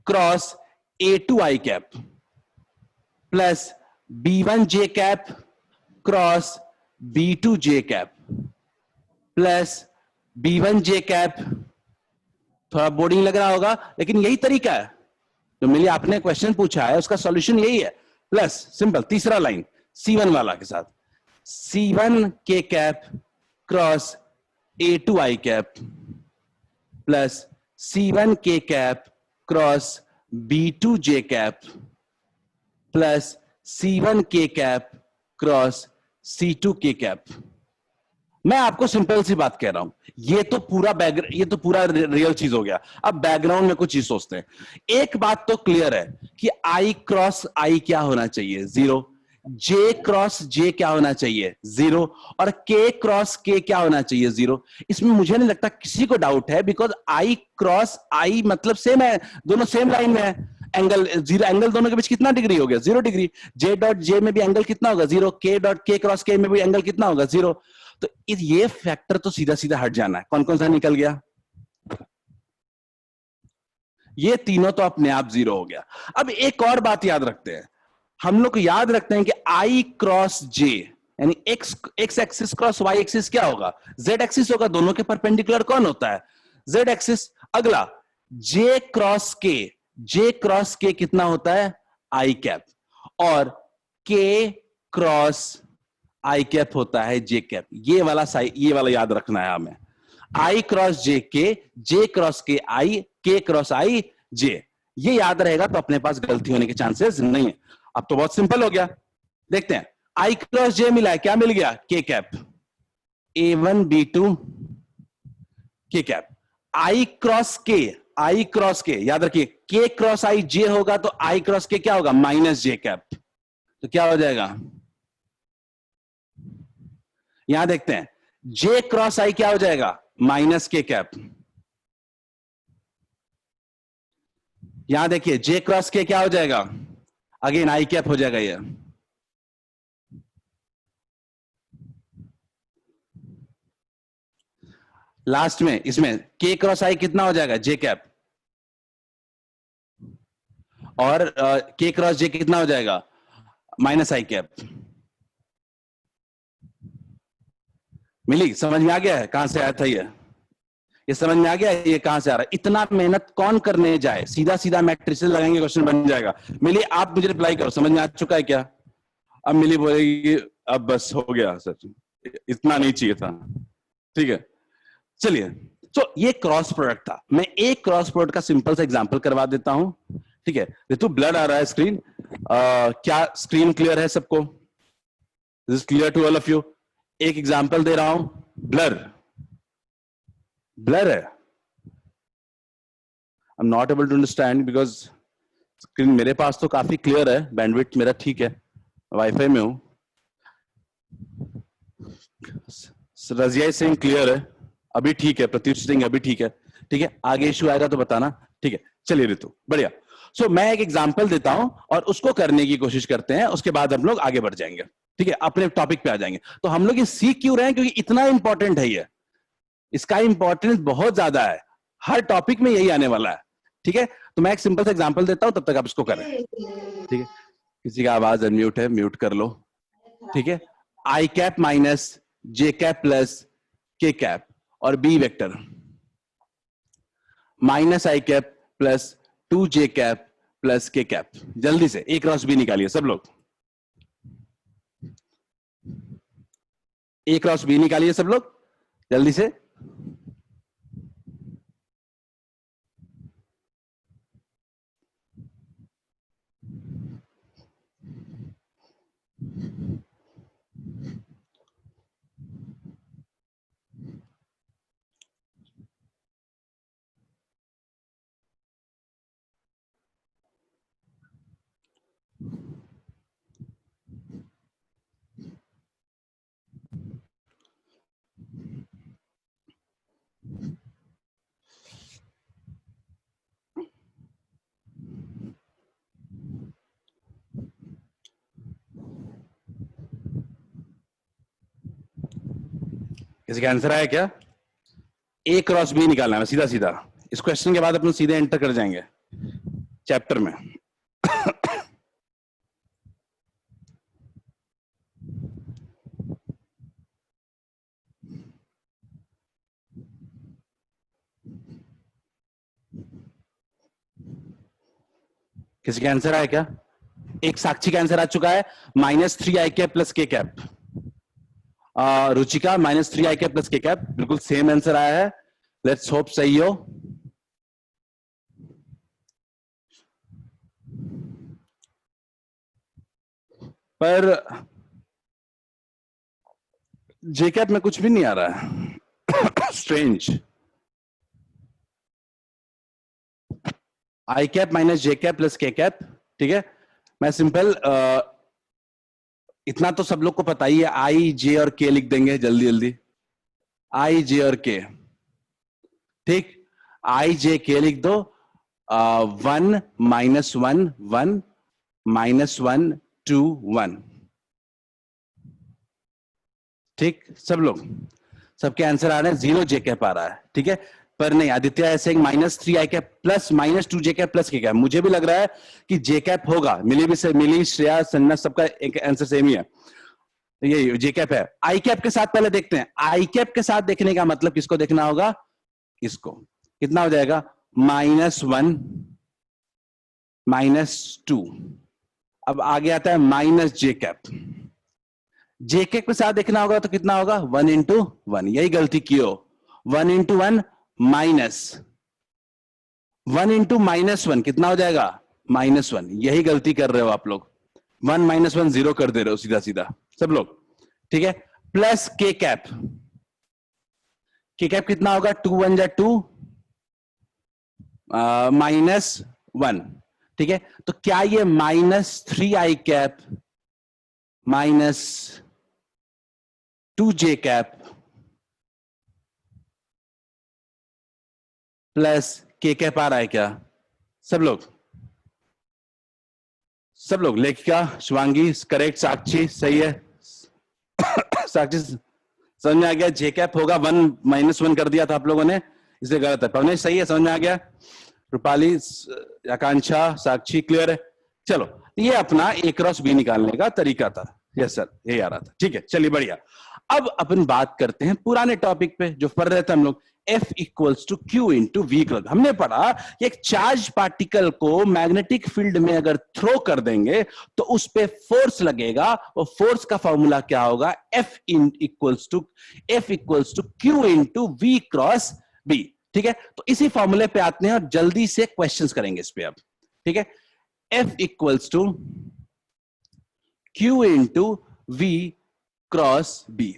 cross A2 I cap plus B1 J cap cross B2 J cap plus B1 J cap. थोड़ा बोर्डिंग लग रहा होगा, लेकिन यही तरीका है जो मिली आपने क्वेश्चन पूछा है, उसका सॉल्यूशन यही है। प्लस सिंपल तीसरा लाइन C1 वाला के साथ, C1 K cap cross A2 I cap plus C1 K cap cross B2 J cap plus C1 K cap cross C2 K cap. मैं आपको सिंपल सी बात कह रहा हूं, ये तो पूरा रियल चीज हो गया। अब बैकग्राउंड में कुछ चीज सोचते हैं। एक बात तो क्लियर है कि I क्रॉस I क्या होना चाहिए, 0। J क्रॉस J क्या होना चाहिए, 0। और K क्रॉस K क्या होना चाहिए, 0। इसमें मुझे नहीं लगता किसी को डाउट है, बिकॉज I क्रॉस I मतलब सेम है, दोनों सेम लाइन में है। एंगल 0, एंगल दोनों के बीच कितना डिग्री हो गया, 0 डिग्री। J डॉट J में भी एंगल कितना होगा, 0। K dot K cross K में भी एंगल कितना होगा, 0। तो ये फैक्टर तो सीधा सीधा हट जाना है। कौन कौन सा निकल गया, ये तीनों तो अपने आप 0 हो गया। अब एक और बात याद रखते हैं, हम लोग को याद रखते हैं कि I क्रॉस J यानी X axis cross Y axis क्या होगा, जेड एक्सिस होगा। दोनों के परपेंडिकुलर कौन होता है, जेड एक्सिस। अगला J क्रॉस के कितना होता है, आई कैप। और K क्रॉस आई कैप होता है जे कैप। ये वाला याद रखना है हमें। आई क्रॉस जे के, जे क्रॉस के आई, के क्रॉस आई जे, ये याद रहेगा तो अपने पास गलती होने के चांसेस नहीं है। अब तो बहुत सिंपल हो गया, देखते हैं। आई क्रॉस जे मिला है, क्या मिल गया, के कैप। A1 B2 के कैप। आई क्रॉस के याद रखिए, के क्रॉस आई जे होगा तो आई क्रॉस के क्या होगा, माइनस जे कैप। तो क्या हो जाएगा, यहां देखते हैं, जे क्रॉस आई क्या हो जाएगा, माइनस के कैप। यहां देखिए जे क्रॉस के क्या हो जाएगा, अगेन आई कैप हो जाएगा। लास्ट में इसमें के क्रॉस आई कितना हो जाएगा, जे कैप। और के क्रॉस जे कितना हो जाएगा, माइनस आई कैप। मिली, समझ में आ गया है कहां से आया था ये समझ में आ गया ये कहां से आ रहा है। इतना मेहनत कौन करने जाए, सीधा सीधा मैट्रिसेस लगाएंगे, क्वेश्चन बन जाएगा। मिली आप मुझे रिप्लाई करो, समझ में आ चुका है क्या। अब मिली बोलेगी अब बस हो गया सर, इतना नहीं चाहिए था। ठीक है, चलिए। तो ये क्रॉस प्रोडक्ट था। मैं एक क्रॉस प्रोडक्ट का सिंपल सा एग्जांपल करवा देता हूं। ठीक है, ऋतु ब्लड आ रहा है स्क्रीन, क्या स्क्रीन क्लियर है सबको, this clear to all of you. एक एग्जांपल दे रहा हूं, ब्लर ब्लर है। I am not able to understand because screen मेरे पास तो काफी क्लियर है, बैंडविड्थ मेरा ठीक है, वाईफाई में हूं। रजिया सिंह क्लियर है, अभी ठीक है। प्रत्युष सिंह अभी ठीक है। ठीक है, आगे इश्यू आएगा तो बताना। ठीक है, चलिए ऋतु, बढ़िया। सो मैं एक एग्जांपल देता हूं और उसको करने की कोशिश करते हैं, उसके बाद हम लोग आगे बढ़ जाएंगे। ठीक है, अपने टॉपिक पे आ जाएंगे। तो हम लोग ये सीख क्यों रहे हैं, क्योंकि इतना इंपॉर्टेंट है ये, इसका इंपॉर्टेंस बहुत ज्यादा है, हर टॉपिक में यही आने वाला है। ठीक है, तो मैं एक सिंपल सा एग्जांपल देता हूं, तब तक आप इसको करें। ठीक है, किसी का आवाज अनम्यूट है, म्यूट कर लो। ठीक है, I cap minus J cap plus के कैप और बी वेक्टर माइनस आई कैप प्लस 2 जे कैप प्लस के कैप। जल्दी से ए क्रॉस बी निकालिए सब लोग, ए क्रॉस बी निकालिए सब लोग जल्दी से। किसी का आंसर आया क्या? ए क्रॉस बी निकालना है सीधा सीधा। इस क्वेश्चन के बाद अपन सीधे एंटर कर जाएंगे चैप्टर में। किसी का आंसर आया क्या? एक साक्षी का आंसर आ चुका है -3 i कैप प्लस के cap. Ruchika -3 i cap plus के कैप, बिल्कुल सेम आंसर आया है। लेट्स होप सही हो। पर जे कैप में कुछ भी नहीं आ रहा है। स्ट्रेंज। आई कैप माइनस जे कैप प्लस के कैप। ठीक है, मैं सिंपल इतना तो सब लोग को पता ही है, आई जे और के लिख देंगे जल्दी जल्दी। आई जे और के, ठीक, आई जे के लिख दो। 1 -1 1 -1 2 1। ठीक, सब लोग, सबके आंसर आ रहे हैं। 0 जे कैप आ रहा है, ठीक है। पर नहीं, आदित्य ऐसे -3 i cap plus -2 J cap plus के कैप। मुझे भी लग रहा है कि जे कैप होगा। मिली श्रेया सन्ना सबका एक आंसर सेम ही है। तो ये जे कैप है। आई कैप के साथ पहले देखते हैं। आई कैप के साथ देखने का मतलब किसको देखना होगा? इसको। कितना हो जाएगा? -1 -2। अब आगे आता है माइनस जे कैप। जे कैप के साथ देखना होगा तो कितना होगा? 1 × 1। यही गलती की हो। 1 × 1 माइनस 1 × -1 कितना हो जाएगा? -1। यही गलती कर रहे हो आप लोग। 1 -1 0 कर दे रहे हो सीधा सीधा सब लोग, ठीक है। प्लस के कैप। के कैप कितना होगा? 2 1 जा 2 -1, ठीक है। तो क्या ये -3 i cap -2 j cap plus के कैप आ रहा है क्या? सब लोग लेखिका शिवांगी करेक्ट, साक्षी सही है। साक्षी समझ में आ गया? जे कैप होगा 1 -1 कर दिया था आप लोगों ने, इसलिए गलत है। पवनेश सही है, समझ में आ गया। रूपाली, आकांक्षा, साक्षी क्लियर है। चलो, ये अपना ए क्रॉस बी निकालने का तरीका था। यस सर, यही आ रहा था। ठीक है, चलिए बढ़िया। अब अपन बात करते हैं पुराने टॉपिक पे जो पढ़ रहे थे हम लोग। F equals to Q × V। हमने पढ़ा कि एक चार्ज पार्टिकल को मैग्नेटिक फील्ड में अगर थ्रो कर देंगे तो उस पे फोर्स लगेगा। और फोर्स का फॉर्मूला क्या होगा? F equals to Q × V cross B। ठीक है, तो इसी फॉर्मूले पे आते हैं और जल्दी से क्वेश्चंस करेंगे इस पे अब। ठीक है, F equals to Q × V cross B।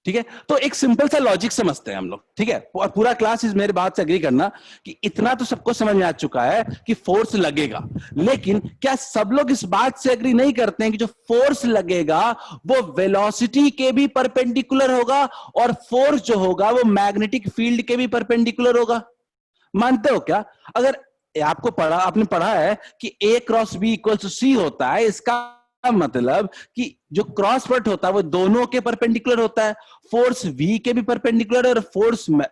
ठीक है, तो एक सिंपल सा लॉजिक समझते हैं हम लोग। ठीक है, और पूरा क्लास इस मेरे बात से एग्री करना कि इतना तो सबको समझ में आ चुका है कि फोर्स लगेगा। लेकिन क्या सब लोग इस बात से एग्री नहीं करते हैं कि जो फोर्स लगेगा वो वेलोसिटी के भी परपेंडिकुलर होगा और फोर्स जो होगा वो मैग्नेटिक फील्ड के भी परपेंडिकुलर होगा? मानते हो क्या? अगर आपने पढ़ा है कि A cross B equal to C होता है, इसका मतलब कि जो क्रॉस प्रोडक्ट होता है वो दोनों के परपेंडिकुलर होता है। फोर्स V के भी परपेंडिकुलर है और फोर्स B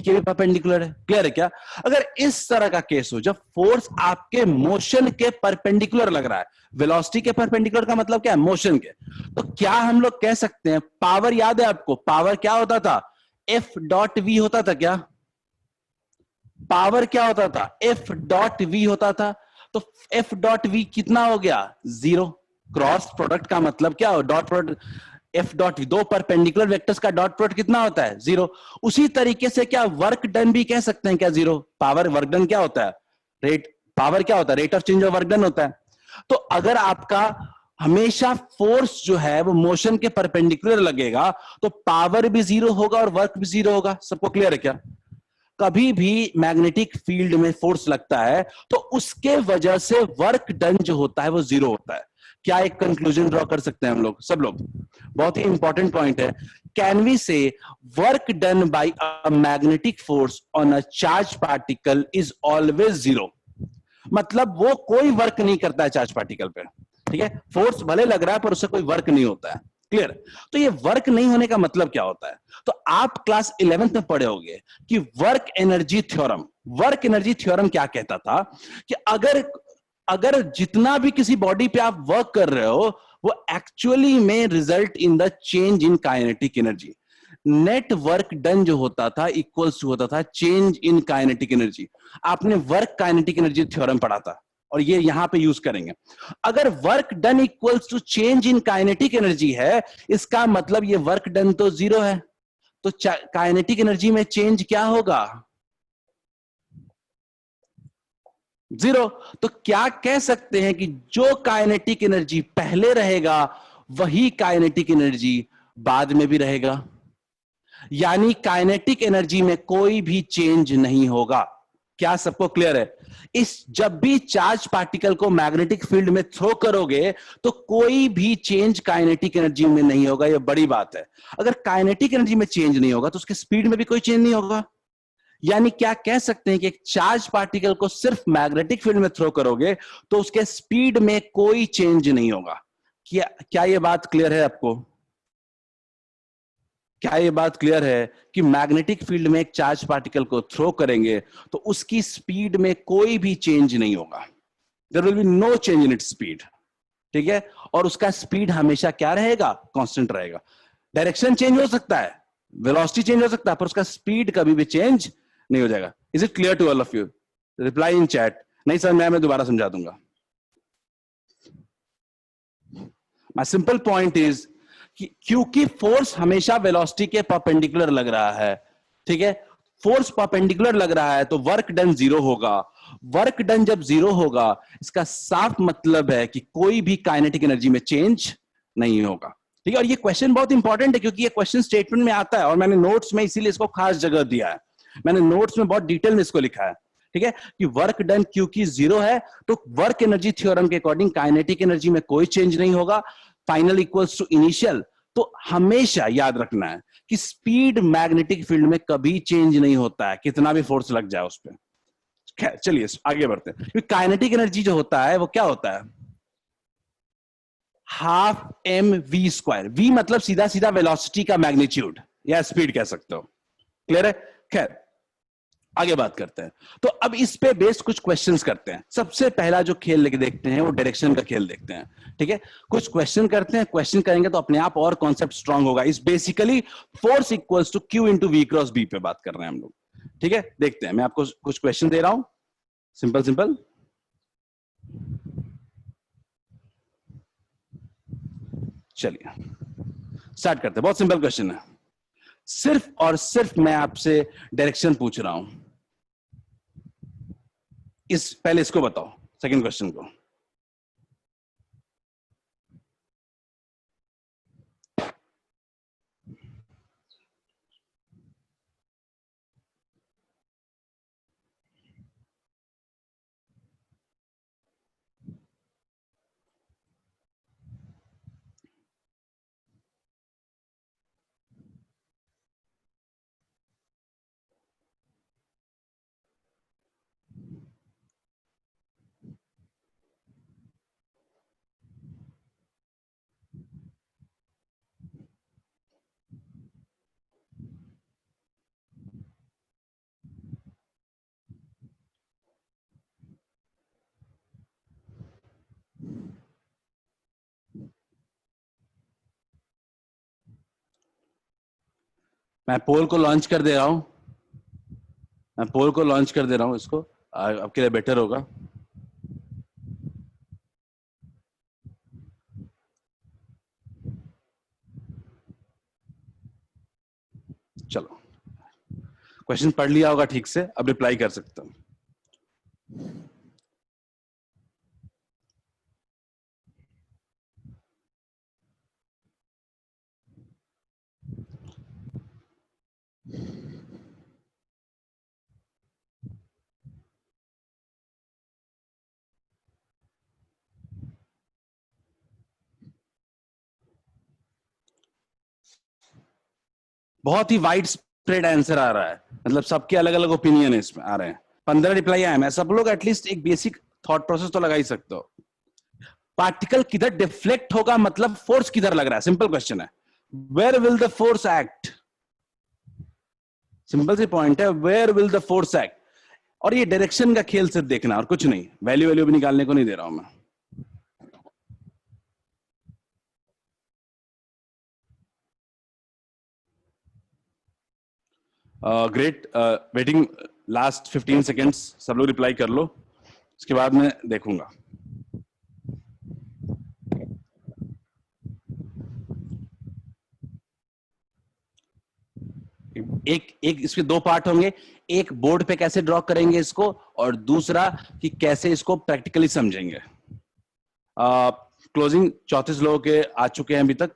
के भी परपेंडिकुलर है। क्लियर है क्या? अगर इस तरह का केस हो जब फोर्स आपके मोशन के परपेंडिकुलर लग रहा है, वेलोसिटी के परपेंडिकुलर का मतलब क्या है? मोशन के। तो क्या हम लोग कह सकते हैं, पावर याद है आपको? पावर क्या होता था? F.V होता था क्या? पावर क्या होता था? F.V होता था। तो F.V कितना हो गया? 0। क्रॉस प्रोडक्ट का मतलब क्या हो? डॉट प्रोडक्ट F.V, दो परपेंडिकुलर वेक्टर्स का डॉट प्रोडक्ट कितना होता है? 0। उसी तरीके से क्या वर्क डन भी कह सकते हैं क्या? 0। पावर वर्क डन क्या होता है? पावर क्या होता है? Rate of change of work done होता है। तो अगर आपका हमेशा फोर्स जो है वो मोशन के परपेंडिकुलर लगेगा तो पावर भी 0 होगा और वर्क भी 0 होगा। सबको क्लियर है क्या? कभी भी मैग्नेटिक फील्ड में फोर्स लगता है तो उसके वजह से वर्क डन जो होता है वो 0 होता है। क्या एक कंक्लूजन ड्रॉ कर सकते हैं हम लोग? सब लोग, बहुत ही इंपॉर्टेंट पॉइंट है। कैन वी से work done by a magnetic force on a charge particle is always 0? मतलब वो कोई वर्क नहीं करता है चार्ज पार्टिकल पे। ठीक है, फोर्स भले लग रहा है पर उससे कोई वर्क नहीं होता है। क्लियर? तो ये वर्क नहीं होने का मतलब क्या होता है? तो आप क्लास 11th में पढ़े होंगे कि work energy theorem, work energy theorem क्या कहता था कि अगर अगर जितना भी किसी बॉडी पे आप वर्क कर रहे हो वो एक्चुअली में result in the change in kinetic energy. Net work done जो होता था इक्वल्स टू होता था चेंज इन काइनेटिक एनर्जी। आपने वर्क काइनेटिक एनर्जी थ्योरम पढ़ा था और ये यहां पे यूज करेंगे। अगर work done equals to change in kinetic energy है, इसका मतलब ये वर्क डन तो जीरो है, तो काइनेटिक एनर्जी में चेंज क्या होगा? जीरो। तो क्या कह सकते हैं कि जो काइनेटिक एनर्जी पहले रहेगा वही काइनेटिक एनर्जी बाद में भी रहेगा, यानी काइनेटिक एनर्जी में कोई भी चेंज नहीं होगा। क्या सबको क्लियर है? इस जब भी चार्ज पार्टिकल को मैग्नेटिक फील्ड में थ्रो करोगे तो कोई भी चेंज काइनेटिक एनर्जी में नहीं होगा, यह बड़ी बात है। अगर काइनेटिक एनर्जी में चेंज नहीं होगा तो उसके स्पीड में भी कोई चेंज नहीं होगा। यानी क्या कह सकते हैं कि एक चार्ज पार्टिकल को सिर्फ मैग्नेटिक फील्ड में थ्रो करोगे तो उसके स्पीड में कोई चेंज नहीं होगा। क्या यह बात क्लियर है आपको? क्या ये बात क्लियर है कि मैग्नेटिक फील्ड में एक चार्ज पार्टिकल को थ्रो करेंगे तो उसकी स्पीड में कोई भी चेंज नहीं होगा, there will be no change in its speed, ठीक है? और उसका स्पीड हमेशा क्या रहेगा? कांस्टेंट रहेगा। डायरेक्शन चेंज हो सकता है, वेलोसिटी चेंज हो सकता है, पर उसका स्पीड कभी भी चेंज नहीं हो जाएगा। Is it clear to all of you? Reply in chat. नहीं समझ में आया मैं दोबारा समझा दूंगा। माय सिंपल पॉइंट इज कि क्योंकि फोर्स हमेशा वेलोसिटी के परपेंडिकुलर लग रहा है, ठीक है? फोर्स परपेंडिकुलर लग रहा है तो वर्क डन जीरो होगा। वर्क डन जब जीरो होगा इसका साफ मतलब है कि कोई भी काइनेटिक एनर्जी में चेंज नहीं होगा, ठीक है? और ये क्वेश्चन बहुत इंपॉर्टेंट है क्योंकि ये क्वेश्चन स्टेटमेंट में आता है और मैंने नोट्स में इसीलिए इसको खास जगह दिया है। मैंने नोट्स में बहुत डिटेल में इसको लिखा है, ठीक है? कि वर्क डन क्योंकि जीरो है तो वर्क एनर्जी थ्योरम के अकॉर्डिंग काइनेटिक एनर्जी में कोई चेंज नहीं होगा, फाइनल इक्वल्स टू इनिशियल। तो हमेशा याद रखना है कि स्पीड मैग्नेटिक फील्ड में कभी चेंज नहीं होता है, कितना भी फोर्स लग जाए उस पर। खैर चलिए आगे बढ़ते हैं। क्योंकि काइनेटिक एनर्जी जो होता है वो क्या होता है? Half M V square. V मतलब सीधा सीधा वेलोसिटी का मैग्नीट्यूड या स्पीड कह सकते हो। क्लियर है? खैर आगे बात करते हैं। तो अब इस पे बेस्ड कुछ क्वेश्चंस करते हैं। सबसे पहला जो खेल लेके देखते हैं वो डायरेक्शन का खेल देखते हैं, ठीक है? कुछ क्वेश्चन करते हैं, क्वेश्चन करेंगे तो अपने आप और कॉन्सेप्ट स्ट्रांग होगा। इस basically force equals to Q into V cross B पे बात कर रहे हैं हम लोग, ठीक है? देखते हैं, मैं आपको कुछ क्वेश्चन दे रहा हूं, सिंपल सिंपल। चलिए स्टार्ट करते हैं। बहुत सिंपल क्वेश्चन है, सिर्फ और सिर्फ मैं आपसे डायरेक्शन पूछ रहा हूं। पहले इसको बताओ, सेकंड क्वेश्चन को। मैं पोल को लॉन्च कर दे रहा हूं, मैं पोल को लॉन्च कर दे रहा हूं, इसको आपके लिए बेटर होगा। चलो क्वेश्चन पढ़ लिया होगा ठीक से, अब रिप्लाई कर सकता हूं। बहुत ही वाइड स्प्रेड आंसर आ रहा है, मतलब सबके अलग अलग ओपिनियन है इसमें आ रहे हैं। 15 रिप्लाई आए, मैं सब लोग एटलीस्ट एक बेसिक थॉट प्रोसेस तो लगा ही सकते हो। पार्टिकल किधर डिफ्लेक्ट होगा, मतलब फोर्स किधर लग रहा है, सिंपल क्वेश्चन है। Where will the force act, simple सी पॉइंट है, where will the force act. और ये डायरेक्शन का खेल सिर्फ देखना और कुछ नहीं, वैल्यू वैल्यू भी निकालने को नहीं दे रहा हूं मैं। ग्रेट, वेटिंग लास्ट 15 सेकेंड्स, सब लोग रिप्लाई कर लो, उसके बाद मैं देखूंगा। एक इसके दो पार्ट होंगे, एक बोर्ड पे कैसे ड्रॉ करेंगे इसको, और दूसरा कि कैसे इसको प्रैक्टिकली समझेंगे। क्लोजिंग 34 लोगों के आ चुके हैं अभी तक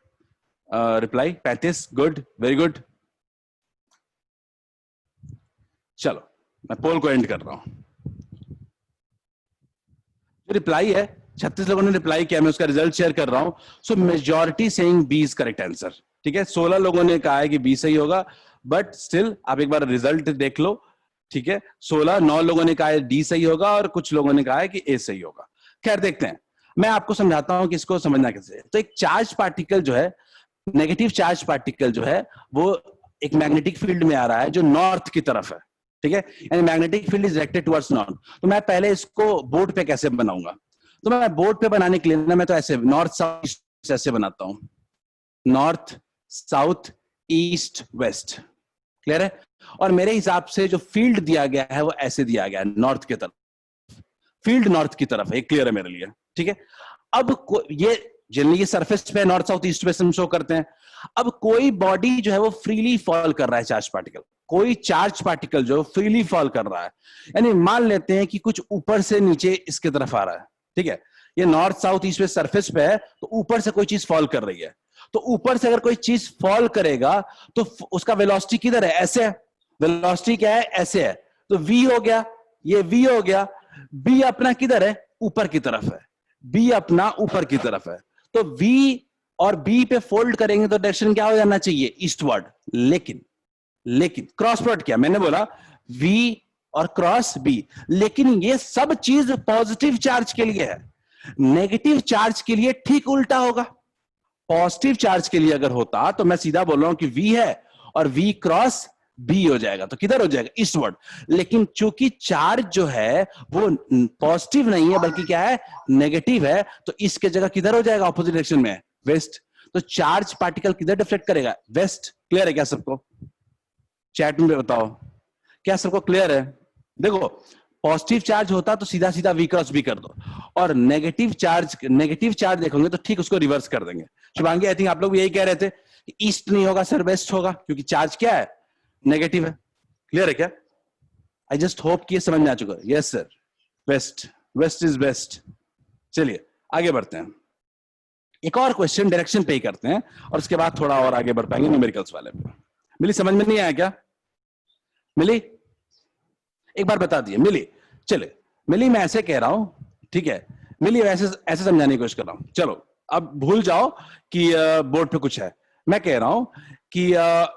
रिप्लाई, 35, गुड, वेरी गुड। चलो मैं पोल को एंड कर रहा हूं। जो रिप्लाई है 36 लोगों ने रिप्लाई किया, मैं उसका रिजल्ट शेयर कर रहा हूं। So majority saying B is correct answer, ठीक है। 16 लोगों ने कहा है कि बी सही होगा, बट स्टिल आप एक बार रिजल्ट देख लो, ठीक है। 9 लोगों ने कहा है डी सही होगा और कुछ लोगों ने कहा है कि ए सही होगा। खैर देखते हैं, मैं आपको समझाता हूं कि इसको समझना कैसे। तो एक चार्ज पार्टिकल जो है, नेगेटिव चार्ज पार्टिकल जो है, वो एक मैग्नेटिक फील्ड में आ रहा है जो नॉर्थ की तरफ है, ठीक है। यानी magnetic field is directed towards north. तो मैं पहले इसको बोर्ड पे कैसे बनाऊंगा, तो मैं बोर्ड पे बनाने के लिए ना, मैं तो ऐसे नॉर्थ साउथ ईस्ट ऐसे बनाता हूं, north south east west, clear है। और मेरे हिसाब से जो फील्ड दिया गया है वो ऐसे दिया गया है, नॉर्थ की तरफ, फील्ड नॉर्थ की तरफ है, क्लियर है मेरे लिए, ठीक है। अब ये जनरली ये सरफेस पे नॉर्थ साउथ ईस्ट वेस्ट हम शो करते हैं। अब कोई बॉडी जो है वो फ्रीली फॉल कर रहा है, चार्ज पार्टिकल, कोई चार्ज पार्टिकल जो फ्रीली फॉल कर रहा है, यानी मान लेते हैं कि कुछ ऊपर से नीचे इसके तरफ आ रहा है, ठीक है। ये north south east west surface पे है, तो ऊपर से कोई चीज फॉल कर रही है। तो ऊपर से अगर कोई चीज फॉल करेगा तो उसका वेलोसिटी किधर है, ऐसे है। वेलोसिटी क्या है, ऐसे है। तो v हो गया, ये v हो गया। b अपना किधर है, ऊपर की तरफ है, b अपना ऊपर की तरफ है। तो v और b पे फोल्ड करेंगे तो डायरेक्शन क्या हो जाना चाहिए, ईस्टवर्ड। लेकिन क्रॉस प्रोडक्ट किया, मैंने बोला v और क्रॉस b, लेकिन ये सब चीज पॉजिटिव चार्ज के लिए है। नेगेटिव चार्ज के लिए ठीक उल्टा होगा। पॉजिटिव चार्ज के लिए अगर होता तो मैं सीधा बोल रहा हूं कि v है और v क्रॉस b हो जाएगा, तो किधर हो जाएगा, ईस्टवर्ड। लेकिन चूंकि चार्ज जो है वो पॉजिटिव नहीं है बल्कि क्या है, नेगेटिव है, तो इसके जगह किधर हो जाएगा, ऑपोजिट डायरेक्शन में, वेस्ट। तो चार्ज पार्टिकल किधर डिफ्लेक्ट करेगा, वेस्ट। क्लियर है क्या सबको, चैट में बताओ, क्या सबको क्लियर है। देखो पॉजिटिव चार्ज होता तो सीधा सीधा वी क्रॉस बी कर दो, और नेगेटिव चार्ज देखोगे तो ठीक उसको रिवर्स कर देंगे। शुभांगी आई थिंक आप लोग भी यही कह रहे थे, ईस्ट नहीं होगा सर, वेस्ट होगा, क्योंकि चार्ज क्या है, नेगेटिव है। क्लियर है क्या, आई जस्ट होप कि ये समझ में आ चुका है। Yes sir, west, west is best. चलिए आगे बढ़ते हैं, एक और क्वेश्चन डायरेक्शन पे ही करते हैं, और उसके बाद थोड़ा और आगे बढ़ पाएंगे न्यूमेरिकल्स वाले पे। मिली, समझ में नहीं आया क्या, मिली एक बार बता दिए, मिली। चले मिली, मैं ऐसे कह रहा हूं, ठीक है, मिली ऐसे ऐसे समझाने की कोशिश कर रहा हूं। चलो अब भूल जाओ कि बोर्ड पे कुछ है, मैं कह रहा हूं कि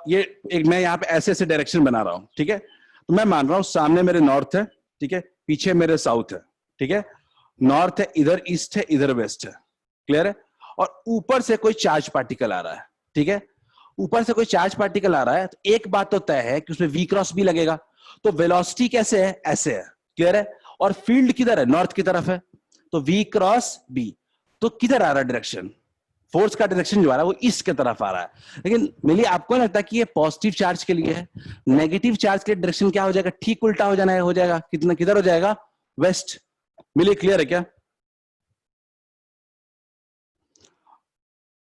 ये एक, मैं यहाँ पे ऐसे ऐसे डायरेक्शन बना रहा हूं, ठीक है। तो मैं मान रहा हूं सामने मेरे नॉर्थ है, ठीक है, पीछे मेरे साउथ है, ठीक है। नॉर्थ है, इधर ईस्ट है, इधर वेस्ट है, क्लियर है। और ऊपर से कोई चार्ज पार्टिकल आ रहा है, ठीक है। ऊपर से कोई चार्ज पार्टिकल आ रहा है, तो एक बात तो तय है कि उसमें वी क्रॉस भी लगेगा। तो वेलोसिटी कैसे है, ऐसे है, क्लियर है। और फील्ड किधर है, नॉर्थ की तरफ है, तो वी क्रॉस बी। तो किधर आ रहा है डायरेक्शन, फोर्स का डायरेक्शन जो आ रहा है वो ईस्ट की तरफ आ रहा है। लेकिन मिली आपको लगता है कि ये पॉजिटिव चार्ज के लिए है, नेगेटिव चार्ज के लिए डायरेक्शन क्या हो जाएगा, ठीक उल्टा हो जाना है, हो जाएगा कितना, किधर हो जाएगा, वेस्ट। मिली क्लियर है क्या,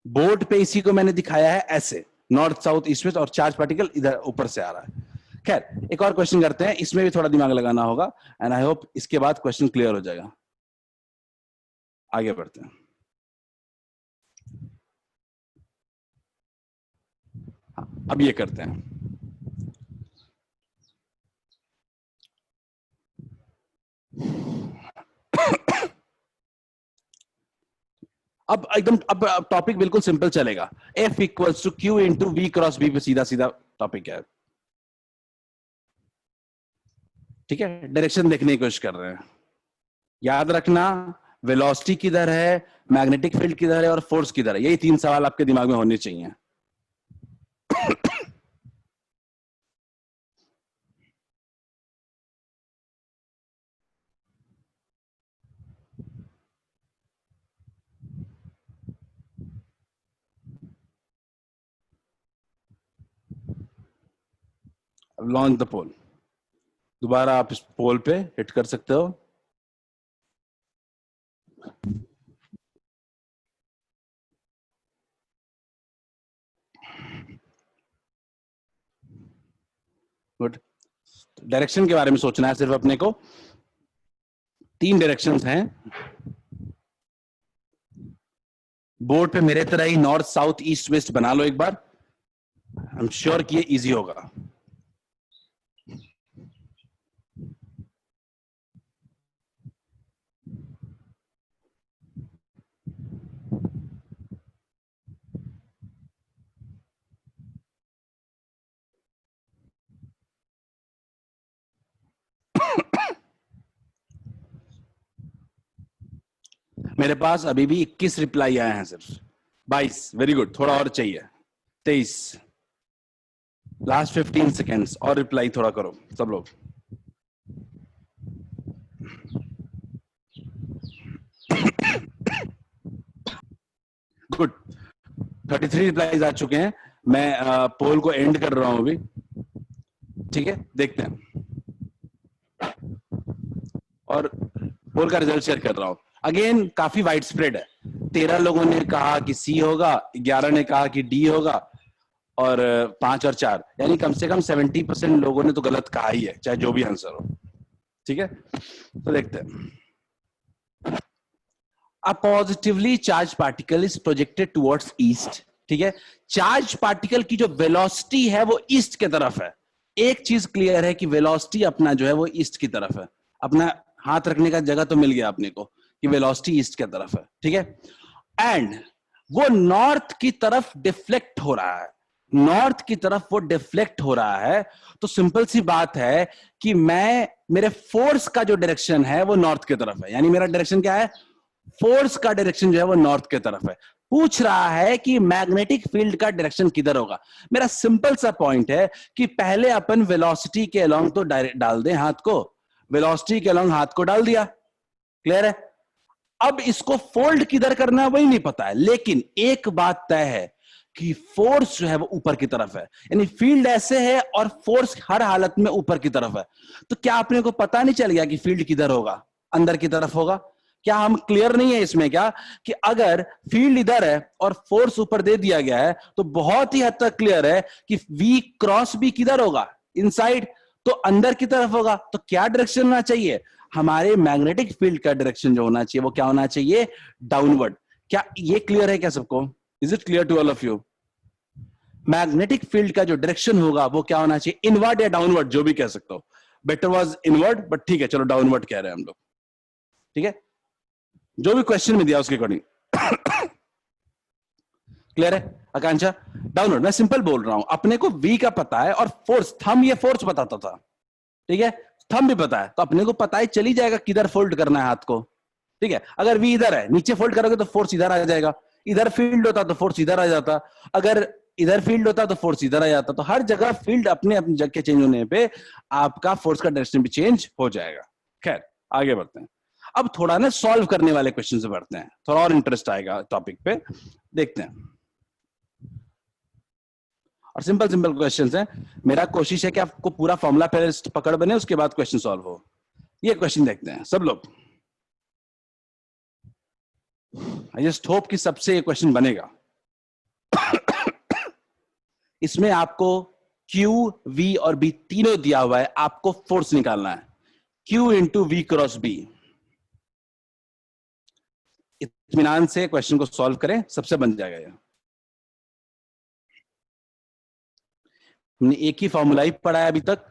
बोर्ड पे इसी को मैंने दिखाया है ऐसे, नॉर्थ साउथ ईस्ट वेस्ट, और चार्ज पार्टिकल इधर ऊपर से आ रहा है। खैर एक और क्वेश्चन करते हैं, इसमें भी थोड़ा दिमाग लगाना होगा, एंड आई होप इसके बाद क्वेश्चन क्लियर हो जाएगा। आगे बढ़ते हैं, हाँ, अब ये करते हैं। अब एकदम, अब टॉपिक बिल्कुल सिंपल चलेगा, F equals to Q into V cross B पे सीधा सीधा टॉपिक है, ठीक है। डायरेक्शन देखने की कोशिश कर रहे हैं, याद रखना वेलोसिटी किधर है, मैग्नेटिक फील्ड किधर है और फोर्स किधर है। यही 3 सवाल आपके दिमाग में होने चाहिए। लॉन्च द पोल। दोबारा आप इस पोल पे हिट कर सकते हो। गुड। डायरेक्शन के बारे में सोचना है सिर्फ अपने को। 3 डायरेक्शंस हैं बोर्ड पे, मेरे तरह ही नॉर्थ साउथ ईस्ट वेस्ट बना लो एक बार। आई एम श्योर कि ये इजी होगा। मेरे पास अभी भी 21 रिप्लाई आए हैं, सिर्फ 22। वेरी गुड, थोड़ा और चाहिए। 23। लास्ट 15 सेकेंड्स और रिप्लाई थोड़ा करो सब लोग। गुड। 33 रिप्लाईज आ चुके हैं। मैं पोल को एंड कर रहा हूं अभी। ठीक है, देखते हैं। और पोल का रिजल्ट शेयर कर रहा हूं। अगेन काफी वाइड स्प्रेड है। 13 लोगों ने कहा कि सी होगा, 11 ने कहा कि डी होगा, और 5 और 4, यानी कम से कम 70% लोगों ने तो गलत कहा ही है, चाहे जो भी आंसर हो। ठीक है, तो देखते हैं। A positively charged particle is projected towards east। ठीक है, चार्ज पार्टिकल की जो वेलोसिटी है वो ईस्ट की तरफ है। एक चीज क्लियर है कि वेलोसिटी अपना जो है वो ईस्ट की तरफ है। अपना हाथ रखने का जगह तो मिल गया अपने को कि वेलोसिटी ईस्ट की तरफ है। ठीक है, एंड वो नॉर्थ की तरफ डिफ्लेक्ट हो रहा है। नॉर्थ की तरफ वो डिफ्लेक्ट हो रहा है, तो सिंपल सी बात है कि मैं, मेरे फोर्स का जो डायरेक्शन है वो नॉर्थ की तरफ है। यानी मेरा डायरेक्शन क्या है, फोर्स का डायरेक्शन जो है वो नॉर्थ की तरफ है। पूछ रहा है कि मैग्नेटिक फील्ड का डायरेक्शन किधर होगा। मेरा सिंपल सा पॉइंट है कि पहले अपन वेलोसिटी के अलोंग तो डाल दें हाथ को। वेलोसिटी के अलोंग हाथ को डाल दिया, क्लियर है। अब इसको फोल्ड किधर करना है वही नहीं पता है, लेकिन एक बात तय है कि फोर्स जो है वो ऊपर की तरफ है। यानी फील्ड ऐसे है और फोर्स हर हालत में ऊपर की तरफ है। तो क्या अपने को पता नहीं चल गया कि फील्ड किधर होगा, अंदर की तरफ होगा। क्या हम क्लियर नहीं है इसमें क्या, कि अगर फील्ड इधर है और फोर्स ऊपर दे दिया गया है तो बहुत ही हद तक क्लियर है कि वी क्रॉस बी किधर होगा, इनसाइड, तो अंदर की तरफ होगा। तो क्या डायरेक्शन होना चाहिए, हमारे मैग्नेटिक फील्ड का डायरेक्शन जो होना चाहिए वो क्या होना चाहिए, डाउनवर्ड। क्या ये क्लियर है क्या सबको? Is it clear to all of you? Magnetic field का जो डायरेक्शन होगा वो क्या होना चाहिए, इनवर्ड या डाउनवर्ड, जो भी कह सकते हो। बेटर वाज इनवर्ड, बट ठीक है, चलो डाउनवर्ड कह रहे हैं हम लोग। ठीक है, जो भी क्वेश्चन में दिया उसके अकॉर्डिंग। क्लियर है आकांक्षा? डाउनवर्ड, मैं सिंपल बोल रहा हूं, अपने को वी का पता है और फोर्स, थंब ये फोर्स बताता था। ठीक है, थंब भी पता है, तो अपने को पता है चली जाएगा किधर फोल्ड करना है हाथ को। ठीक है, अगर वी इधर है, नीचे फोल्ड करोगे तो फोर्स इधर आ जाएगा। इधर फील्ड होता तो फोर्स इधर आ जाता। अगर इधर फील्ड होता तो फोर्स इधर आ जाता। तो हर जगह फील्ड अपने अपनी जगह के चेंज होने पे आपका फोर्स का डायरेक्शन भी चेंज हो जाएगा। खैर, आगे बढ़ते हैं। अब थोड़ा ना सॉल्व करने वाले क्वेश्चन से बढ़ते हैं, थोड़ा और इंटरेस्ट आएगा टॉपिक पे। देखते हैं, और सिंपल सिंपल क्वेश्चंस हैं। मेरा कोशिश है कि आपको पूरा फॉर्मूला पहले पकड़ बने, उसके बाद क्वेश्चन सॉल्व हो। ये क्वेश्चन देखते हैं सब लोग। आई जस्ट होप कि सबसे ये क्वेश्चन बनेगा। इसमें आपको Q, V और B तीनों दिया हुआ है, आपको फोर्स निकालना है। Q into V cross B। इत्मीनान से क्वेश्चन को सॉल्व करें, सबसे बन जाएगा ये। हमने एक ही फॉर्मूला ही पढ़ा है अभी तक।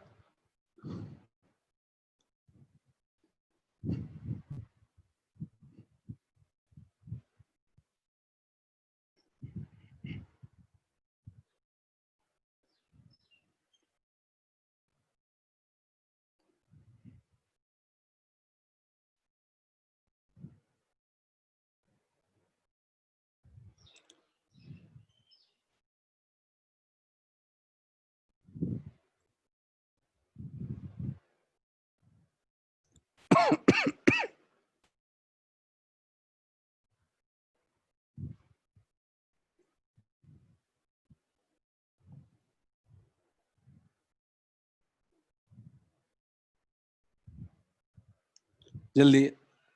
जल्दी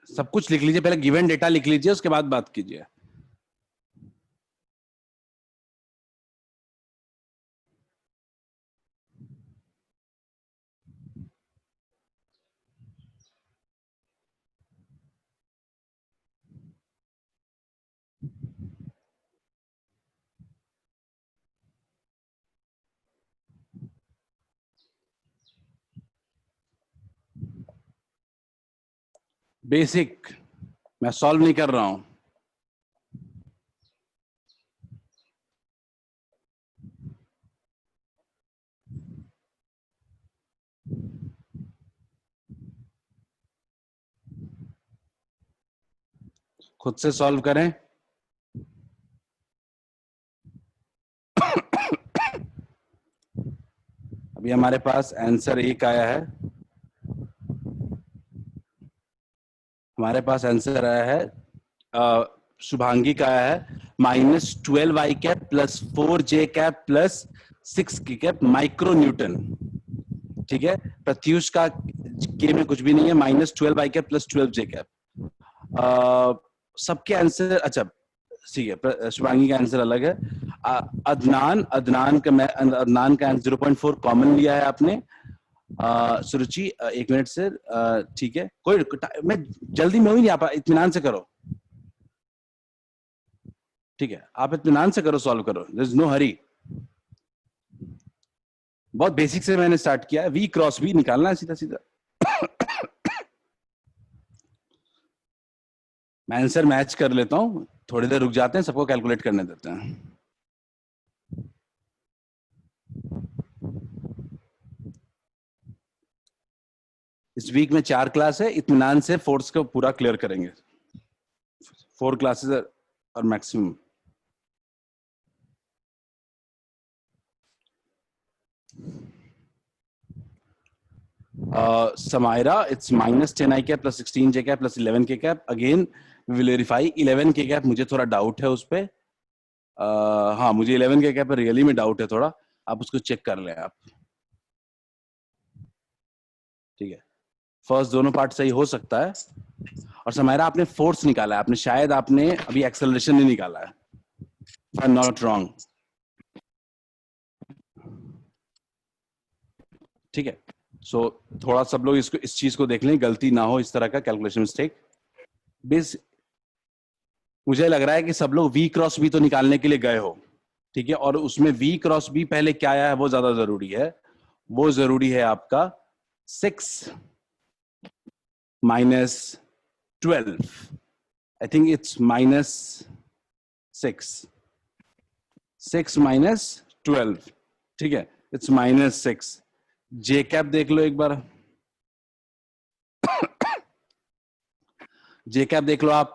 सब कुछ लिख लीजिए, पहले गिवन डेटा लिख लीजिए, उसके बाद बात कीजिए। बेसिक मैं सॉल्व नहीं कर रहा हूं। खुद से सॉल्व करें। अभी हमारे पास आंसर 1 आया है। हमारे पास आंसर आया है, शुभांगी का आया है -12 i cap plus 4j cap plus 6k cap micro Newton. ठीक है, प्रत्युष का के में कुछ भी नहीं है, -12 i cap plus 12j cap. सबके आंसर अच्छा ठीक है, शुभांगी का आंसर अलग है। अदनान अदनान का मैं अदनान का आंसर 0.4 कॉमन लिया है आपने। सुरुचि 1 मिनट से ठीक है, कोई मैं जल्दी में ही नहीं आ, इत्मीनान से करो। ठीक है, आप इत्मीनान से करो, सॉल्व करो, देयर इज नो हरी। बहुत बेसिक से मैंने स्टार्ट किया है, वी क्रॉस वी निकालना है सीधा सीधा। मैं आंसर मैच कर लेता हूं, थोड़ी देर रुक जाते हैं, सबको कैलकुलेट करने देते हैं। इस वीक में 4 क्लास है, इत्मीनान से फोर्स को पूरा क्लियर करेंगे। 4 क्लासेस और maximum. Samaira, it's -10 i cap plus 16 j cap plus 11 k cap. Again we will verify 11 k cap, मुझे थोड़ा डाउट है उस पे। हाँ, मुझे 11 k कैप रियली में डाउट है थोड़ा, आप उसको चेक कर लें आप। ठीक है, फर्स्ट दोनों पार्ट सही हो सकता है। और समायरा आपने फोर्स निकाला है, आपने शायद आपने अभी एक्सेलरेशन नहीं निकाला है, आई एम नॉट रॉन्ग। ठीक है, सो थोड़ा सब लोग इसको इस चीज को देख लें, गलती ना हो इस तरह का कैलकुलेशन मिस्टेक। बेस मुझे लग रहा है कि सब लोग वी क्रॉस बी तो निकालने के लिए गए हो। ठीक है, और उसमें वी क्रॉस बी पहले क्या आया है वो ज्यादा जरूरी है। वो जरूरी है आपका 6 - 12। I think it's -6। 6 - 12। ठीक है, इट्स -6। जे कैप देख लो एक बार, जे कैप देख लो आप।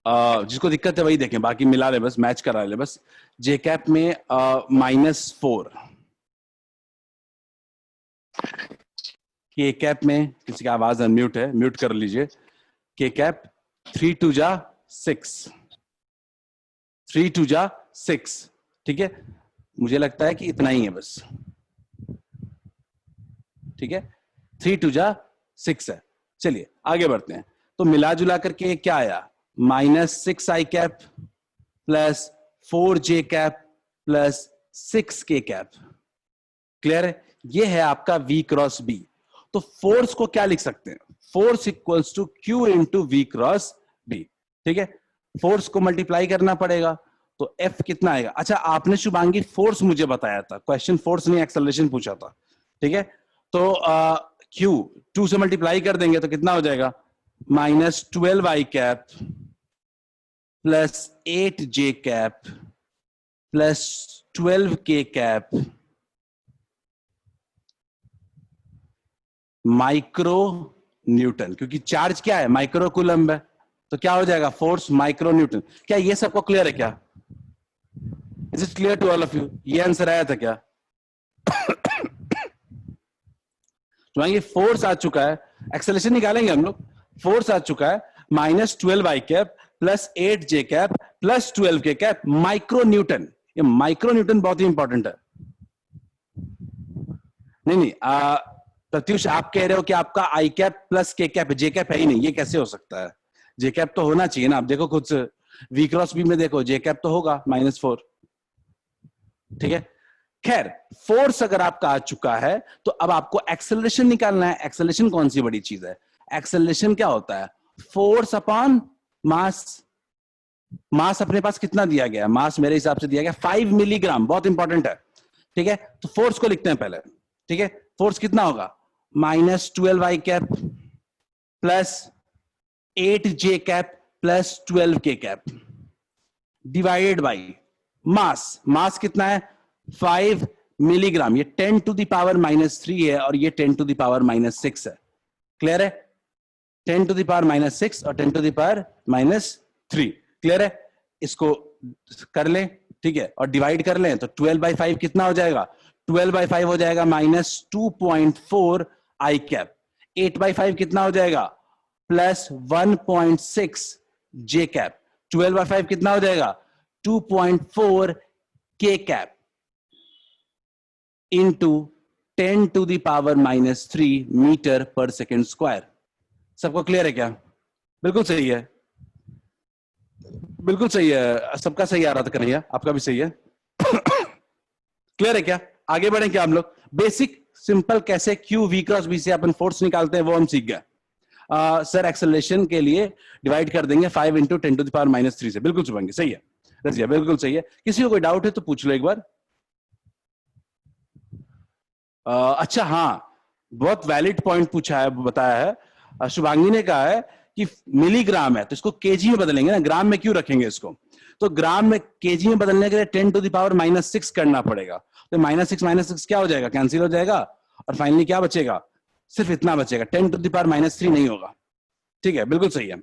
जिसको दिक्कत है वही देखें, बाकी मिला ले बस, मैच करा ले बस। जे कैप में -4, के कैप में किसी का आवाज अनम्यूट है, म्यूट कर लीजिए। के कैप 3 2 जा 6, 3 2 जा 6। ठीक है, मुझे लगता है कि इतना ही है बस। ठीक है, 3 2 जा 6 है। चलिए आगे बढ़ते हैं। तो मिला जुला करके क्या आया, -6 i cap plus 4j cap plus 6k cap. Clear है, ये है आपका v क्रॉस b। तो फोर्स को क्या लिख सकते हैं, force equals to q into V cross b। ठीक है, फोर्स को मल्टीप्लाई करना पड़ेगा, तो F कितना आएगा। अच्छा, आपने शुभांगी फोर्स मुझे बताया था, क्वेश्चन फोर्स नहीं एक्सेलरेशन पूछा था। ठीक है, तो Q 2 से मल्टीप्लाई कर देंगे तो कितना हो जाएगा, -12 i cap plus 8j cap plus 12k cap micro Newton, क्योंकि चार्ज क्या है, माइक्रो कूलम्ब है, तो क्या हो जाएगा, फोर्स माइक्रो न्यूटन। क्या ये सबको क्लियर है क्या, is it clear to all of you, ये आंसर आया था क्या। तो ये फोर्स आ चुका है, एक्सेलरेशन निकालेंगे हम लोग। फोर्स आ चुका है -12 i cap plus 8 j cap plus 12 k cap micro Newton. ये माइक्रो न्यूटन बहुत ही इंपॉर्टेंट है। नहीं नहीं, प्रत्युष आप कह रहे हो कि आपका आई कैप प्लस के कैप है, जे कैप है ही नहीं, ये कैसे हो सकता है? जे कैप तो होना चाहिए ना, आप देखो खुद से, वी क्रॉस बी में देखो जे कैप तो होगा -4। ठीक है, खैर फोर्स अगर आपका आ चुका है तो अब आपको एक्सेलरेशन निकालना है। एक्सेलरेशन कौन सी बड़ी चीज है? एक्सेलरेशन क्या होता है? Force upon mass. मास अपने पास कितना दिया गया है? मास मेरे हिसाब से दिया गया 5 मिलीग्राम, बहुत इंपॉर्टेंट है। ठीक है, तो फोर्स को लिखते हैं पहले। ठीक है, फोर्स कितना होगा? -12 i cap plus 8 j cap plus 12 k cap divided by mass. Mass कितना है? 5 मिलीग्राम। ये 10⁻³ है और ये 10⁻⁻6 है। क्लियर है? 10⁻⁻6 और 10⁻⁻3। क्लियर है? इसको कर लें, ठीक है, और डिवाइड कर लें तो 12/5 कितना हो जाएगा? 12/5 हो जाएगा -2.4 आई कैप। 8/5 कितना हो जाएगा? प्लस 1.6 जे कैप। 12/5 कितना हो जाएगा? 2.4 के कैप इंटू 10⁻³ मीटर पर सेकेंड स्क्वायर। सबको क्लियर है क्या? बिल्कुल सही है, बिल्कुल सही है, सबका सही आ रहा था कन्हैया, आपका भी सही है। क्लियर है क्या? आगे बढ़े क्या हम लोग? बेसिक सिंपल कैसे क्यू वी क्रॉस बी से अपन फोर्स निकालते हैं वो हम सीख गए। सर एक्सेलरेशन के लिए डिवाइड कर देंगे 5 इंटू 10⁻³ से। बिल्कुल सुनेंगे, सही है रजिया, बिल्कुल सही है। किसी को कोई डाउट है तो पूछ लो एक बार। अच्छा हाँ, बहुत वैलिड पॉइंट पूछा है, बताया है शुभांगी ने, कहा है कि मिलीग्राम है तो इसको केजी में बदलेंगे ना, ग्राम में क्यों रखेंगे इसको? तो ग्राम में केजी में बदलने के लिए 10⁻⁻6 करना पड़ेगा। तो -6 क्या हो जाएगा? कैंसिल हो जाएगा और फाइनली क्या बचेगा? सिर्फ इतना बचेगा, 10⁻³ नहीं होगा। ठीक है, बिल्कुल सही है।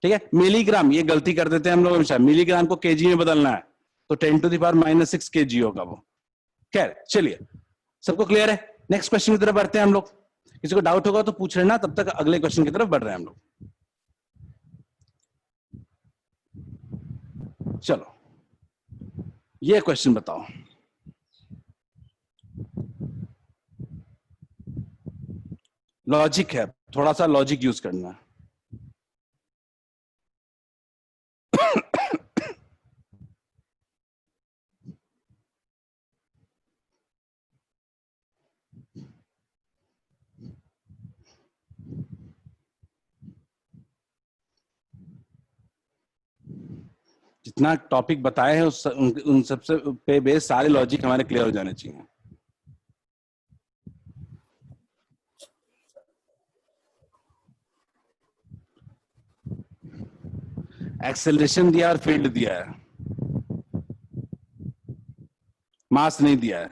ठीक है, मिलीग्राम ये गलती कर देते हैं हम लोग हमेशा, मिलीग्राम को केजी में बदलना है तो 10⁻⁻6 केजी होगा वो। खैर चलिए, सबको क्लियर है? नेक्स्ट क्वेश्चन की तरफ बढ़ते हैं हम लोग। किसी को डाउट होगा तो पूछ लेना, तब तक अगले क्वेश्चन की तरफ बढ़ रहे हैं हम लोग। चलो, ये क्वेश्चन बताओ। लॉजिक है, थोड़ा सा लॉजिक यूज करना है। जितना टॉपिक बताए हैं उन सबसे पे बेस सारे लॉजिक हमारे क्लियर हो जाने चाहिए। एक्सेलरेशन दिया और फील्ड दिया है, मास नहीं दिया है।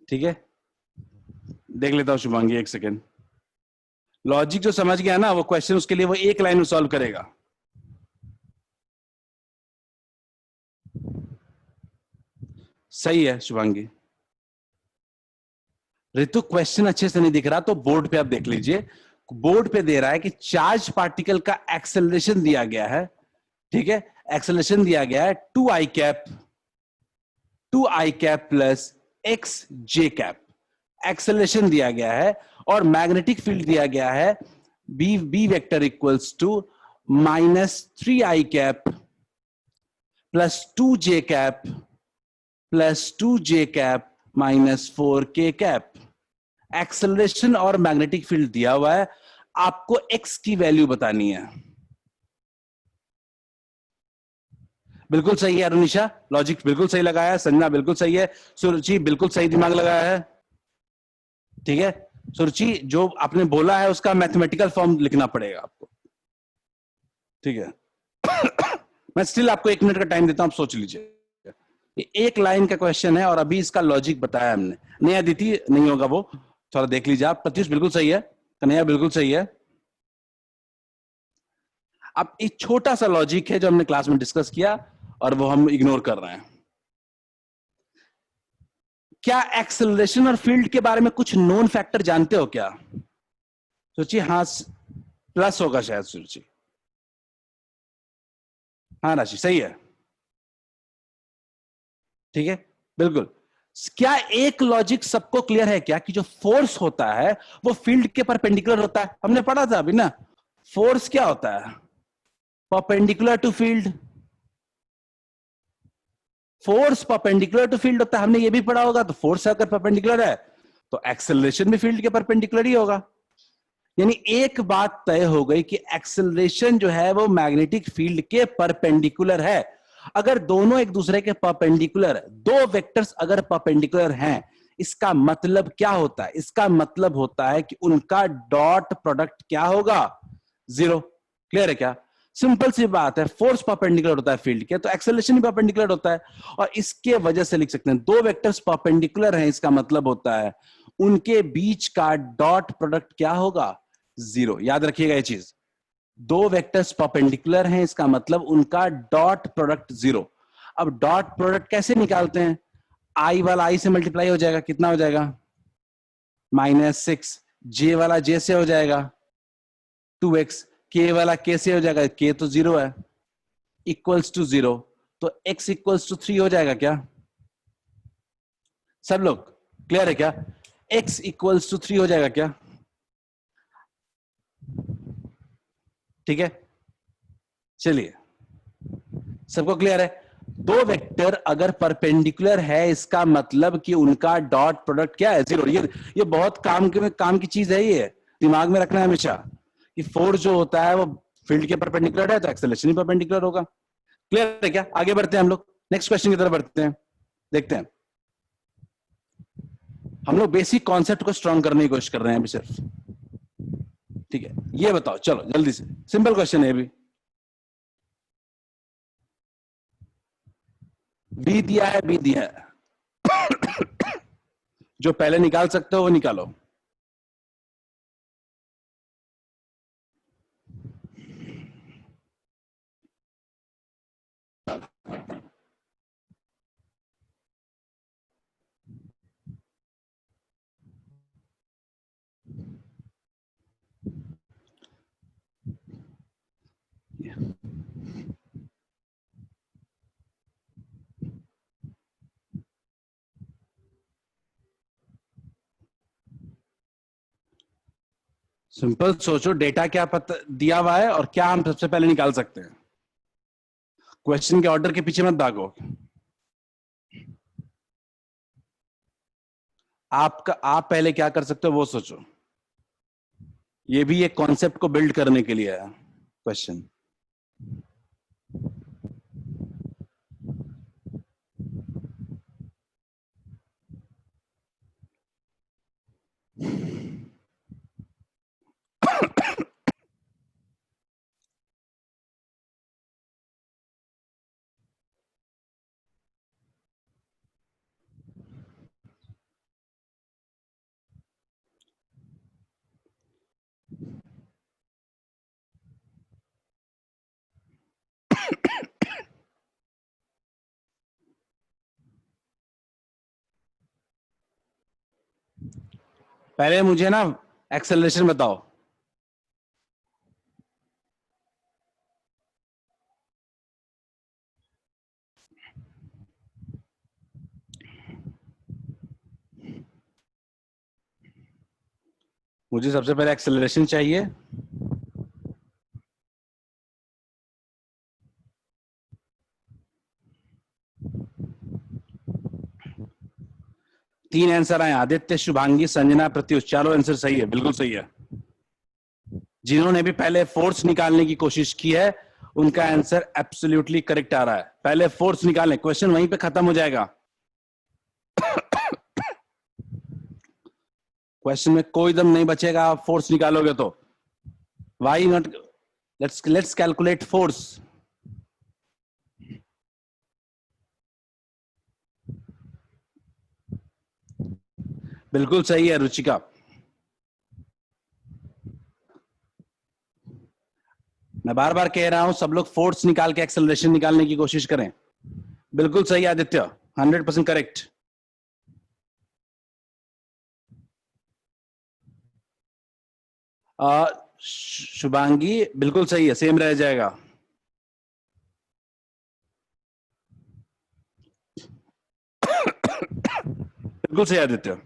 ठीक है, देख लेता हूं शुभांगी, एक सेकेंड। लॉजिक जो समझ गया ना वो क्वेश्चन उसके लिए वो एक लाइन में सॉल्व करेगा। सही है शुभांगी। ऋतु क्वेश्चन अच्छे से नहीं दिख रहा तो बोर्ड पे आप देख लीजिए। बोर्ड पे दे रहा है कि चार्ज पार्टिकल का एक्सेलरेशन दिया गया है। ठीक है, एक्सेलरेशन दिया गया है 2 i cap plus x j cap acceleration दिया गया है और मैग्नेटिक फील्ड दिया गया है B vector equals to -3 i cap plus 2 j cap plus 2 j cap -4 k cap. Acceleration और मैग्नेटिक फील्ड दिया हुआ है, आपको x की वैल्यू बतानी है। बिल्कुल सही है अरुणिशा, लॉजिक बिल्कुल सही लगाया है। संजना बिल्कुल सही है। सुरुचि बिल्कुल सही दिमाग लगाया है। ठीक है सुरुचि, जो आपने बोला है उसका मैथमेटिकल फॉर्म लिखना पड़ेगा आपको। ठीक है मैं स्टिल आपको 1 मिनट का टाइम देता हूं, आप सोच लीजिए। ये एक लाइन का क्वेश्चन है और अभी इसका लॉजिक बताया हमने। नहीं अदिति, नहीं होगा वो, थोड़ा देख लीजिए आप। प्रत्युष बिल्कुल सही है, कन्हैया बिल्कुल सही है। अब एक छोटा सा लॉजिक है जो हमने क्लास में डिस्कस किया और वो हम इग्नोर कर रहे हैं। क्या एक्सेलरेशन और फील्ड के बारे में कुछ नोन फैक्टर जानते हो क्या? सोचिए, हाँ प्लस होगा शायद। सोचिए, हाँ राशि सही है, ठीक है बिल्कुल। क्या एक लॉजिक सबको क्लियर है क्या कि जो फोर्स होता है वो फील्ड के परपेंडिकुलर होता है? हमने पढ़ा था अभी ना, फोर्स क्या होता है? Perpendicular to field. Force perpendicular to field होता है, हमने ये भी पढ़ा होगा। तो फोर्स अगर परपेंडिकुलर है तो एक्सेलरेशन भी फील्ड के परपेंडिकुलर ही होगा। यानी एक बात तय हो गई कि एक्सेलरेशन जो है वो मैग्नेटिक फील्ड के परपेंडिकुलर है। अगर दोनों एक दूसरे के परपेंडिकुलर, दो वेक्टर्स अगर परपेंडिकुलर हैं, इसका मतलब क्या होता है? इसका मतलब होता है कि उनका डॉट प्रोडक्ट क्या होगा? जीरो। क्लियर है क्या? सिंपल सी बात है, फोर्स परपेंडिकुलर होता है फील्ड के, तो एक्सेलरेशन भी परपेंडिकुलर होता है। और इसके वजह से लिख सकते हैं दो वेक्टर्स परपेंडिकुलर हैं, इसका मतलब होता है उनके बीच का डॉट प्रोडक्ट क्या होगा? जीरो। याद रखिएगा ये चीज, दो वेक्टर्स परपेंडिकुलर हैं, इसका मतलब उनका डॉट प्रोडक्ट जीरो। अब डॉट प्रोडक्ट कैसे निकालते हैं? आई वाला आई से मल्टीप्लाई हो जाएगा, कितना हो जाएगा? -6। जे वाला जे से हो जाएगा 2x, के वाला के से हो जाएगा, के तो जीरो है, इक्वल्स टू जीरो। तो x इक्वल्स टू 3 हो जाएगा क्या? सब लोग क्लियर है क्या? x इक्वल्स टू 3 हो जाएगा क्या? ठीक है, चलिए, सबको क्लियर है? दो वेक्टर अगर परपेंडिकुलर है, इसका मतलब कि उनका डॉट प्रोडक्ट क्या है? जीरो। ये बहुत काम की चीज है, ये दिमाग में रखना है हमेशा कि फोर्स जो होता है वो फील्ड के परपेंडिकुलर है तो एक्सेलरेशन भी परपेंडिकुलर होगा। क्लियर है क्या? आगे बढ़ते हैं हम लोग, नेक्स्ट क्वेश्चन की तरफ बढ़ते हैं। देखते हैं, हम लोग बेसिक कॉन्सेप्ट को स्ट्रॉन्ग करने की कोशिश कर रहे हैं अभी सिर्फ। ठीक है, ये बताओ, चलो जल्दी से, सिंपल क्वेश्चन है अभी। बी दिया है, बी दिया है, जो पहले निकाल सकते हो वो निकालो। सिंपल सोचो, डेटा क्या पता दिया हुआ है और क्या हम सबसे पहले निकाल सकते हैं। क्वेश्चन के ऑर्डर के पीछे मत भागो। आप पहले क्या कर सकते हो वो सोचो। ये भी एक कॉन्सेप्ट को बिल्ड करने के लिए है क्वेश्चन। पहले मुझे ना एक्सेलरेशन बताओ। मुझे सबसे पहले एक्सेलरेशन चाहिए। तीन आंसर आए, आदित्य, शुभांगी, संजना, प्रत्युष, चारों आंसर सही है, बिल्कुल सही है। जिन्होंने भी पहले फोर्स निकालने की कोशिश की है उनका आंसर एब्सोल्युटली करेक्ट आ रहा है। पहले फोर्स निकालें, क्वेश्चन वहीं पे खत्म हो जाएगा। क्वेश्चन में कोई दम नहीं बचेगा, आप फोर्स निकालोगे तो। Why not, let's calculate force. बिल्कुल सही है रुचिका, मैं बार बार कह रहा हूं सब लोग फोर्स निकाल के एक्सेलरेशन निकालने की कोशिश करें। बिल्कुल सही आदित्य, 100% करेक्ट। शुभांगी बिल्कुल सही है, सेम रह जाएगा। बिल्कुल सही आदित्य।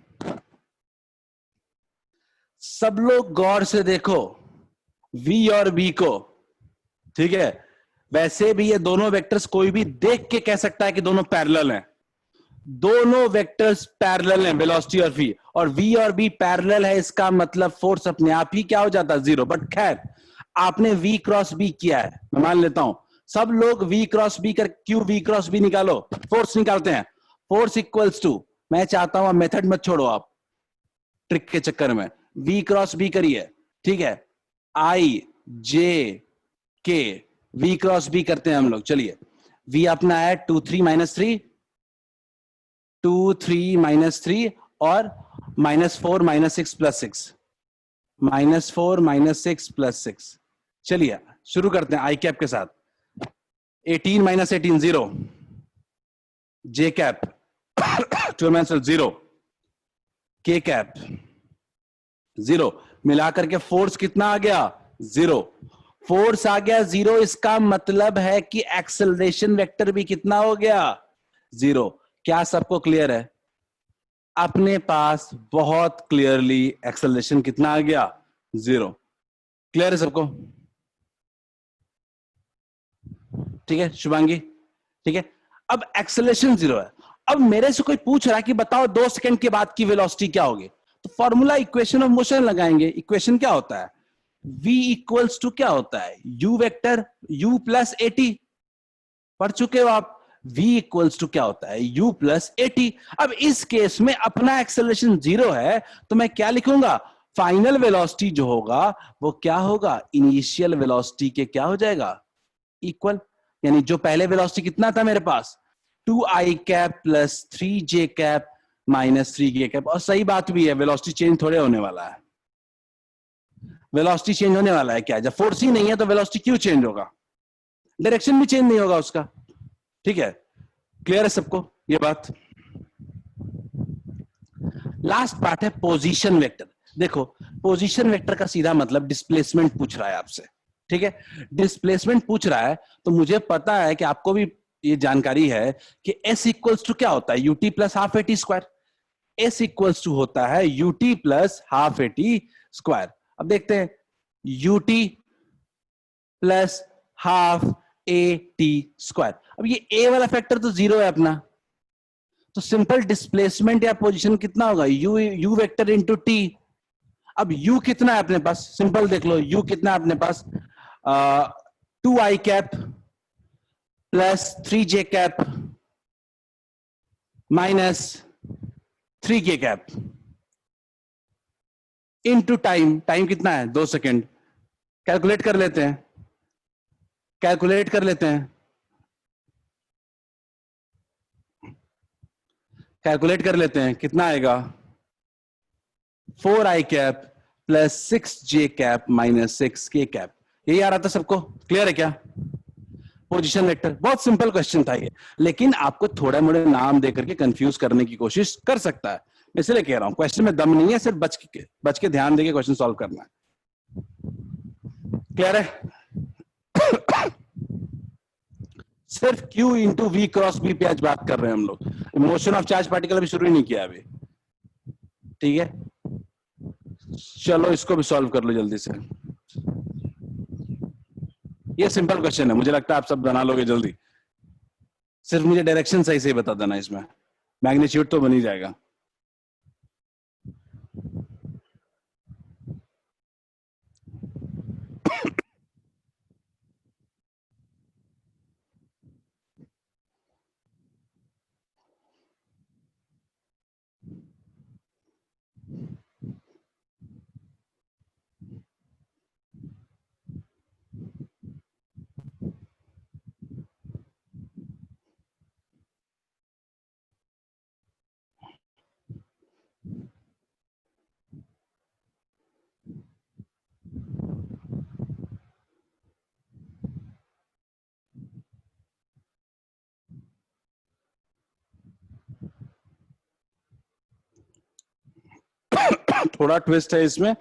सब लोग गौर से देखो v और b को, ठीक है। वैसे भी ये दोनों वेक्टर्स कोई भी देख के कह सकता है कि दोनों पैरेलल हैं। दोनों वेक्टर्स पैरेलल हैं, वेलोसिटी और v, और v और b पैरेलल है, इसका मतलब फोर्स अपने आप ही क्या हो जाता है, जीरो। बट खैर आपने v क्रॉस b किया है, मैं मान लेता हूं। सब लोग v क्रॉस b कर क्यू v क्रॉस b निकालो, फोर्स निकालते हैं। फोर्स इक्वल्स टू, मैं चाहता हूं मेथड मत छोड़ो आप ट्रिक के चक्कर में, v क्रॉस b करिए, ठीक है। आई जे के, v क्रॉस b करते हैं हम लोग, चलिए। v अपना है 2 3 - 3, 2 3 - 3 और -4 -6 + 6, -4 -6 + 6। चलिए शुरू करते हैं आई कैप के साथ। 18 - 18 0, जे कैप 12 - 0, के कैप 0, मिलाकर के फोर्स कितना आ गया, 0। फोर्स आ गया 0, इसका मतलब है कि एक्सेलरेशन वेक्टर भी कितना हो गया, 0। क्या सबको क्लियर है? अपने पास बहुत क्लियरली एक्सेलरेशन कितना आ गया, 0। क्लियर है सबको? ठीक है शुभांगी, ठीक है। अब एक्सेलरेशन 0 है। अब मेरे से कोई पूछ रहा है कि बताओ 2 सेकंड के बाद की वेलोसिटी क्या होगी, तो फॉर्मूला इक्वेशन ऑफ मोशन लगाएंगे। इक्वेशन क्या होता है, v इक्वल्स टू क्या होता है, u vector u plus at, पढ़ चुके हो आप। v इक्वल्स टू क्या होता है, u प्लस at। अब इस केस में अपना एक्सेलरेशन 0 है, तो मैं क्या लिखूंगा, फाइनल वेलोसिटी जो होगा वो क्या होगा, इनिशियल वेलोसिटी के क्या हो जाएगा, इक्वल। यानी जो पहले वेलोसिटी कितना था मेरे पास, 2i cap plus 3j cap -3k cap. और सही बात भी है, वेलोसिटी चेंज थोड़े होने वाला है। वेलोसिटी चेंज होने वाला है क्या, जब फोर्स ही नहीं है तो वेलोसिटी क्यों चेंज होगा, डायरेक्शन भी चेंज नहीं होगा उसका। ठीक है, क्लियर है सबको ये बात? लास्ट पार्ट है पोजीशन वेक्टर। देखो पोजीशन वेक्टर का सीधा मतलब डिस्प्लेसमेंट पूछ रहा है आपसे, ठीक है। डिस्प्लेसमेंट पूछ रहा है तो मुझे पता है कि आपको भी ये जानकारी है कि s इक्वल्स टू क्या होता है, ut plus half A T square. s इक्वल्स टू होता है ut plus half A T square. अब देखते हैं, ut plus half A T square. अब ये a वाला फैक्टर तो 0 है अपना, तो सिंपल डिस्प्लेसमेंट या पोजीशन कितना होगा, u वेक्टर इंटू टी। अब u कितना है अपने पास, सिंपल देख लो, u कितना है अपने पास, 2i cap plus 3j cap -3k cap into time. Time कितना है, 2 सेकेंड। कैलकुलेट कर लेते हैं, कैलकुलेट कर लेते हैं, कैलकुलेट कर लेते हैं, कितना आएगा, 4i cap plus 6j cap -6k cap. यही आ रहा था सबको, क्लियर है क्या? पोजीशन वेक्टर बहुत सिंपल क्वेश्चन था ये, लेकिन आपको थोड़ा मोड़े नाम देकर के कंफ्यूज करने की कोशिश कर सकता है। मैं इसलिए कह रहा हूं क्वेश्चन में दम नहीं है, सिर्फ बच के ध्यान देके क्वेश्चन सॉल्व करना है। क्लियर है? सिर्फ Q into V cross B पे आज बात कर रहे हैं हम लोग, मोशन ऑफ चार्ज पार्टिकल अभी शुरू ही नहीं किया अभी, ठीक है। चलो इसको भी सॉल्व कर लो जल्दी से, ये सिंपल क्वेश्चन है, मुझे लगता है आप सब बना लोगे जल्दी। सिर्फ मुझे डायरेक्शन सही से बता देना, इसमें मैग्नीट्यूड तो बन ही जाएगा। थोड़ा ट्विस्ट है इसमें,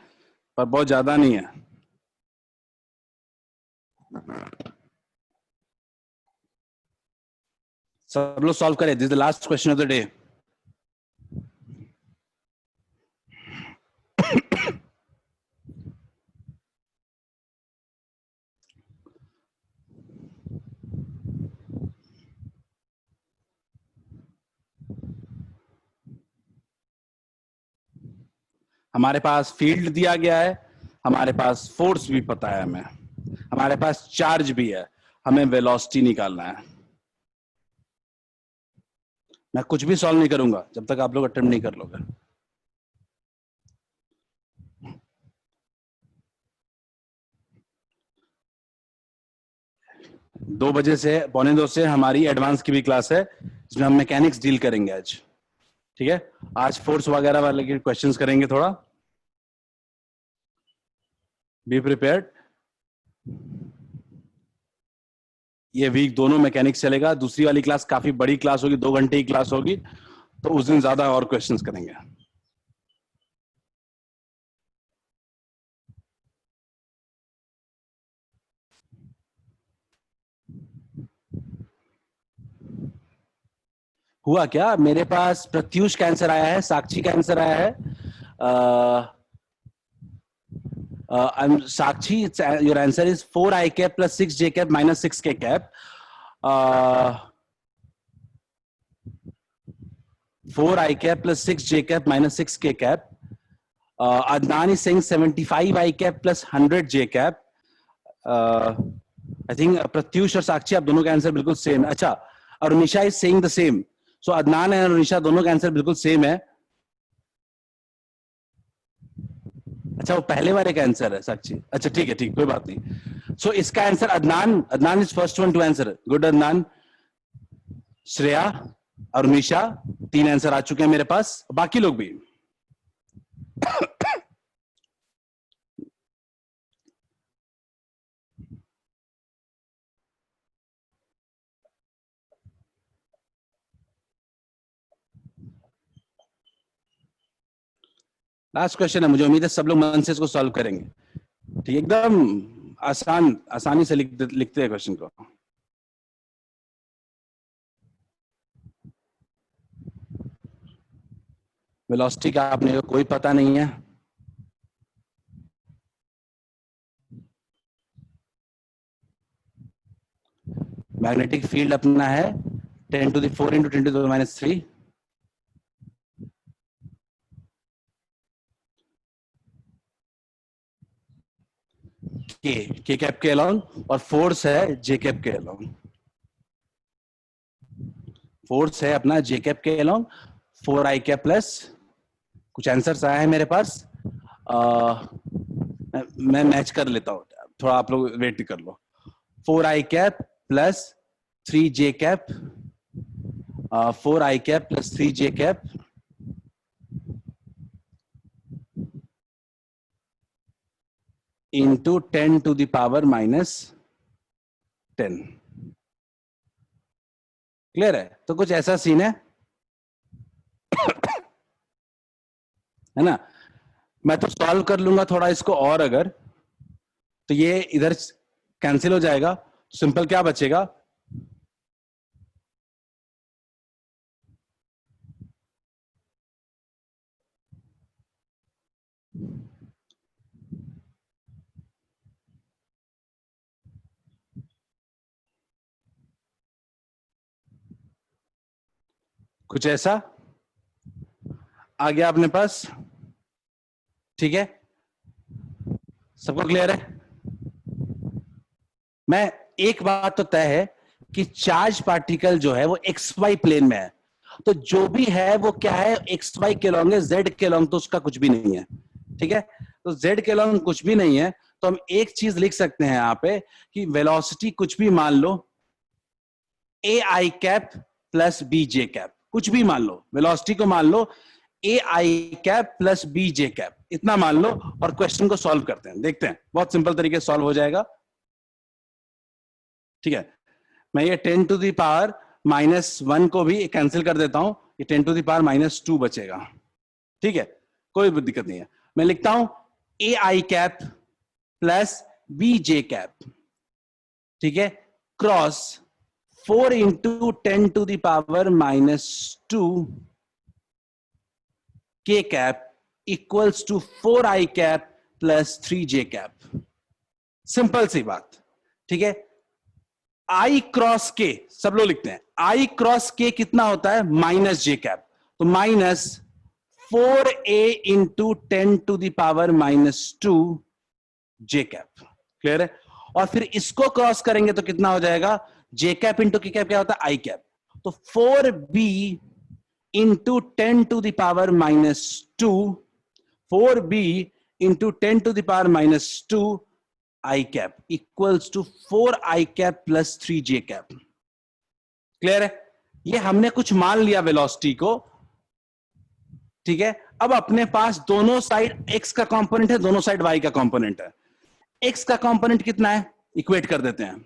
पर बहुत ज्यादा नहीं है। सब लोग सॉल्व करें, this is the last question of the day. हमारे पास फील्ड दिया गया है, हमारे पास फोर्स भी पता है हमें, हमारे पास चार्ज भी है, हमें वेलोसिटी निकालना है। मैं कुछ भी सॉल्व नहीं करूंगा जब तक आप लोग अटेम्प्ट नहीं कर लोगे। दो बजे से 1:45 से हमारी एडवांस की भी क्लास है जिसमें हम मैकेनिक्स डील करेंगे आज। ठीक है, आज फोर्स वगैरह वाले के क्वेश्चंस करेंगे थोड़ा। Be prepared. ये वीक दोनों मैकेनिक्स चलेगा, दूसरी वाली क्लास काफी बड़ी क्लास होगी, 2 घंटे की क्लास होगी, तो उस दिन ज्यादा और क्वेश्चंस करेंगे। हुआ क्या, मेरे पास प्रत्युष का आंसर आया है, साक्षी का आंसर आया है, Sakshi, your answer is 4i cap plus 6j cap minus 6k cap. 4i cap plus 6j cap minus 6k cap. Adnan is saying 75i cap plus 100j cap. I think Pratyush और साक्षी आप दोनों का answer बिल्कुल same है। अच्छा, Arunisha is saying the same, so Adnan and Arunisha दोनों का answer बिल्कुल सेम है। अच्छा, वो पहले वाले का आंसर है साक्षी। अच्छा ठीक है, ठीक, कोई बात नहीं। सो इसका answer Adnan, Adnan is first one to answer. Good Adnan. Shreya, Arunisha, 3 answer आ चुके हैं मेरे पास, बाकी लोग भी। लास्ट क्वेश्चन है, मुझे उम्मीद है सब लोग मन से इसको सॉल्व करेंगे। ठीक, एकदम आसानी से लिखते हैं क्वेश्चन को। वेलोसिटी का आपने कोई पता नहीं है, मैग्नेटिक फील्ड अपना है 10 to the 4 into 10 to the minus 3। के कैप के अलोंग, और फोर्स है जे कैप के अलोंग। फोर्स है अपना जे कैप के अलोंग 4i कैप प्लस, कुछ आंसर्स आए हैं मेरे पास। मैं मैच कर लेता हूँ, थोड़ा आप लोग वेट कर लो। 4i cap plus 3j cap, 4i cap plus 3j cap into 10 to the power minus 10। Clear है? तो कुछ ऐसा सीन है है ना। मैं तो सॉल्व कर लूंगा थोड़ा इसको, और अगर तो ये इधर कैंसिल हो जाएगा, सिंपल क्या बचेगा, कुछ ऐसा आ गया अपने पास। ठीक है, सबको क्लियर है? मैं एक बात तो तय है कि चार्ज पार्टिकल जो है वो एक्स वाई प्लेन में है, तो जो भी है वो क्या है, एक्स वाई के लॉन्ग है, जेड के लॉन्ग तो उसका कुछ भी नहीं है। ठीक है, तो जेड के लॉन्ग कुछ भी नहीं है, तो हम एक चीज लिख सकते हैं यहां पे कि वेलोसिटी कुछ भी मान लो, a i cap plus b j cap, कुछ भी मान लो, वेलोसिटी को मान लो a i cap plus b j cap, इतना मान लो, और क्वेश्चन को सॉल्व करते हैं, देखते हैं, बहुत सिंपल तरीके से सॉल्व हो जाएगा। ठीक है, मैं ये 10 to the power -1 को भी कैंसिल कर देता हूं, ये 10 to the power -2 बचेगा। ठीक है, कोई दिक्कत नहीं है, मैं लिखता हूं a i cap plus b j cap, ठीक है, cross 4 into 10⁻⁻² k cap equals to 4i cap plus 3j cap. Simple सी बात, ठीक है। आई क्रॉस के सब लोग लिखते हैं, आई क्रॉस के कितना होता है, -j कैप, तो -4a into 10⁻⁻² j cap. Clear है? और फिर इसको क्रॉस करेंगे तो कितना हो जाएगा, j cap into K cap क्या होता है, आई कैप, तो 4b into 10⁻⁻², 4b into 10⁻⁻² I cap equals to 4i cap plus 3j cap. Clear है? ये हमने कुछ मान लिया वेलोसिटी को, ठीक है। अब अपने पास दोनों साइड x का कंपोनेंट है, दोनों साइड y का कंपोनेंट है। x का कंपोनेंट कितना है, इक्वेट कर देते हैं,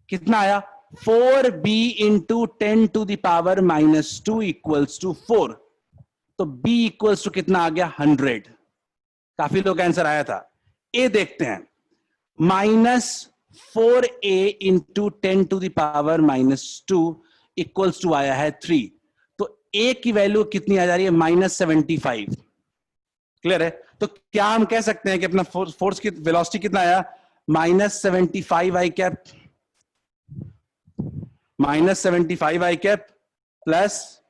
कितना आया, 4b इंटू 10⁻⁻² इक्वल्स टू 4, तो b इक्वल्स टू कितना आ गया, 100। काफी लोग आंसर आया था। ए देखते हैं, -4a इंटू 10⁻⁻² इक्वल्स टू आया है 3, तो a की वैल्यू कितनी आ जा रही है, -75। क्लियर है? तो क्या हम कह सकते हैं कि अपना फोर्स की वेलोसिटी कितना आया, -75i cap, -75i cap plus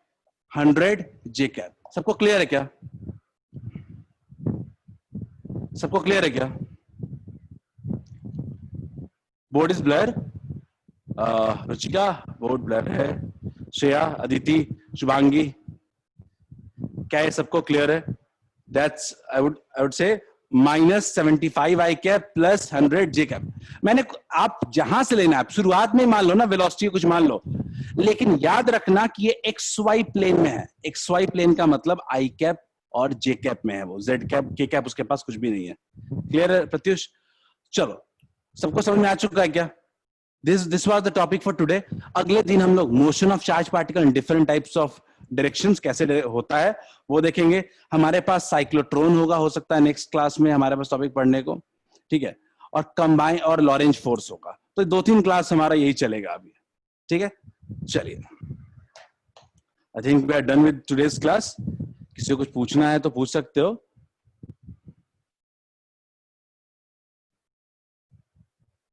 100j cap. सबको क्लियर है क्या? सबको क्लियर है क्या? Board is blur, Ruchika board blur है, श्रेया, अदिति, शुभांगी, क्या ये सबको क्लियर है? That's I would say -75i cap plus 100j cap. मैंने, आप जहां से लेना है, आप शुरुआत में मान लो ना, वेलोसिटी कुछ मान लो, लेकिन याद रखना कि ये XY प्लेन में है। XY प्लेन का मतलब I कैप और J कैप में है, वो Z कैप K कैप उसके पास कुछ भी नहीं है। क्लियर है प्रत्युष? चलो, सबको समझ में आ चुका है क्या? This was the topic for today. अगले दिन हम लोग motion of charge particle in different types of directions कैसे होता है वो देखेंगे। हमारे पास साइक्लोट्रॉन होगा, हो सकता है नेक्स्ट क्लास में हमारे पास टॉपिक पढ़ने को, ठीक है, और कंबाइन और लॉरेंज फोर्स होगा। तो 2-3 क्लास हमारा यही चलेगा अभी, ठीक है। चलिए, I think we are done with today's class. किसी को कुछ पूछना है तो पूछ सकते हो।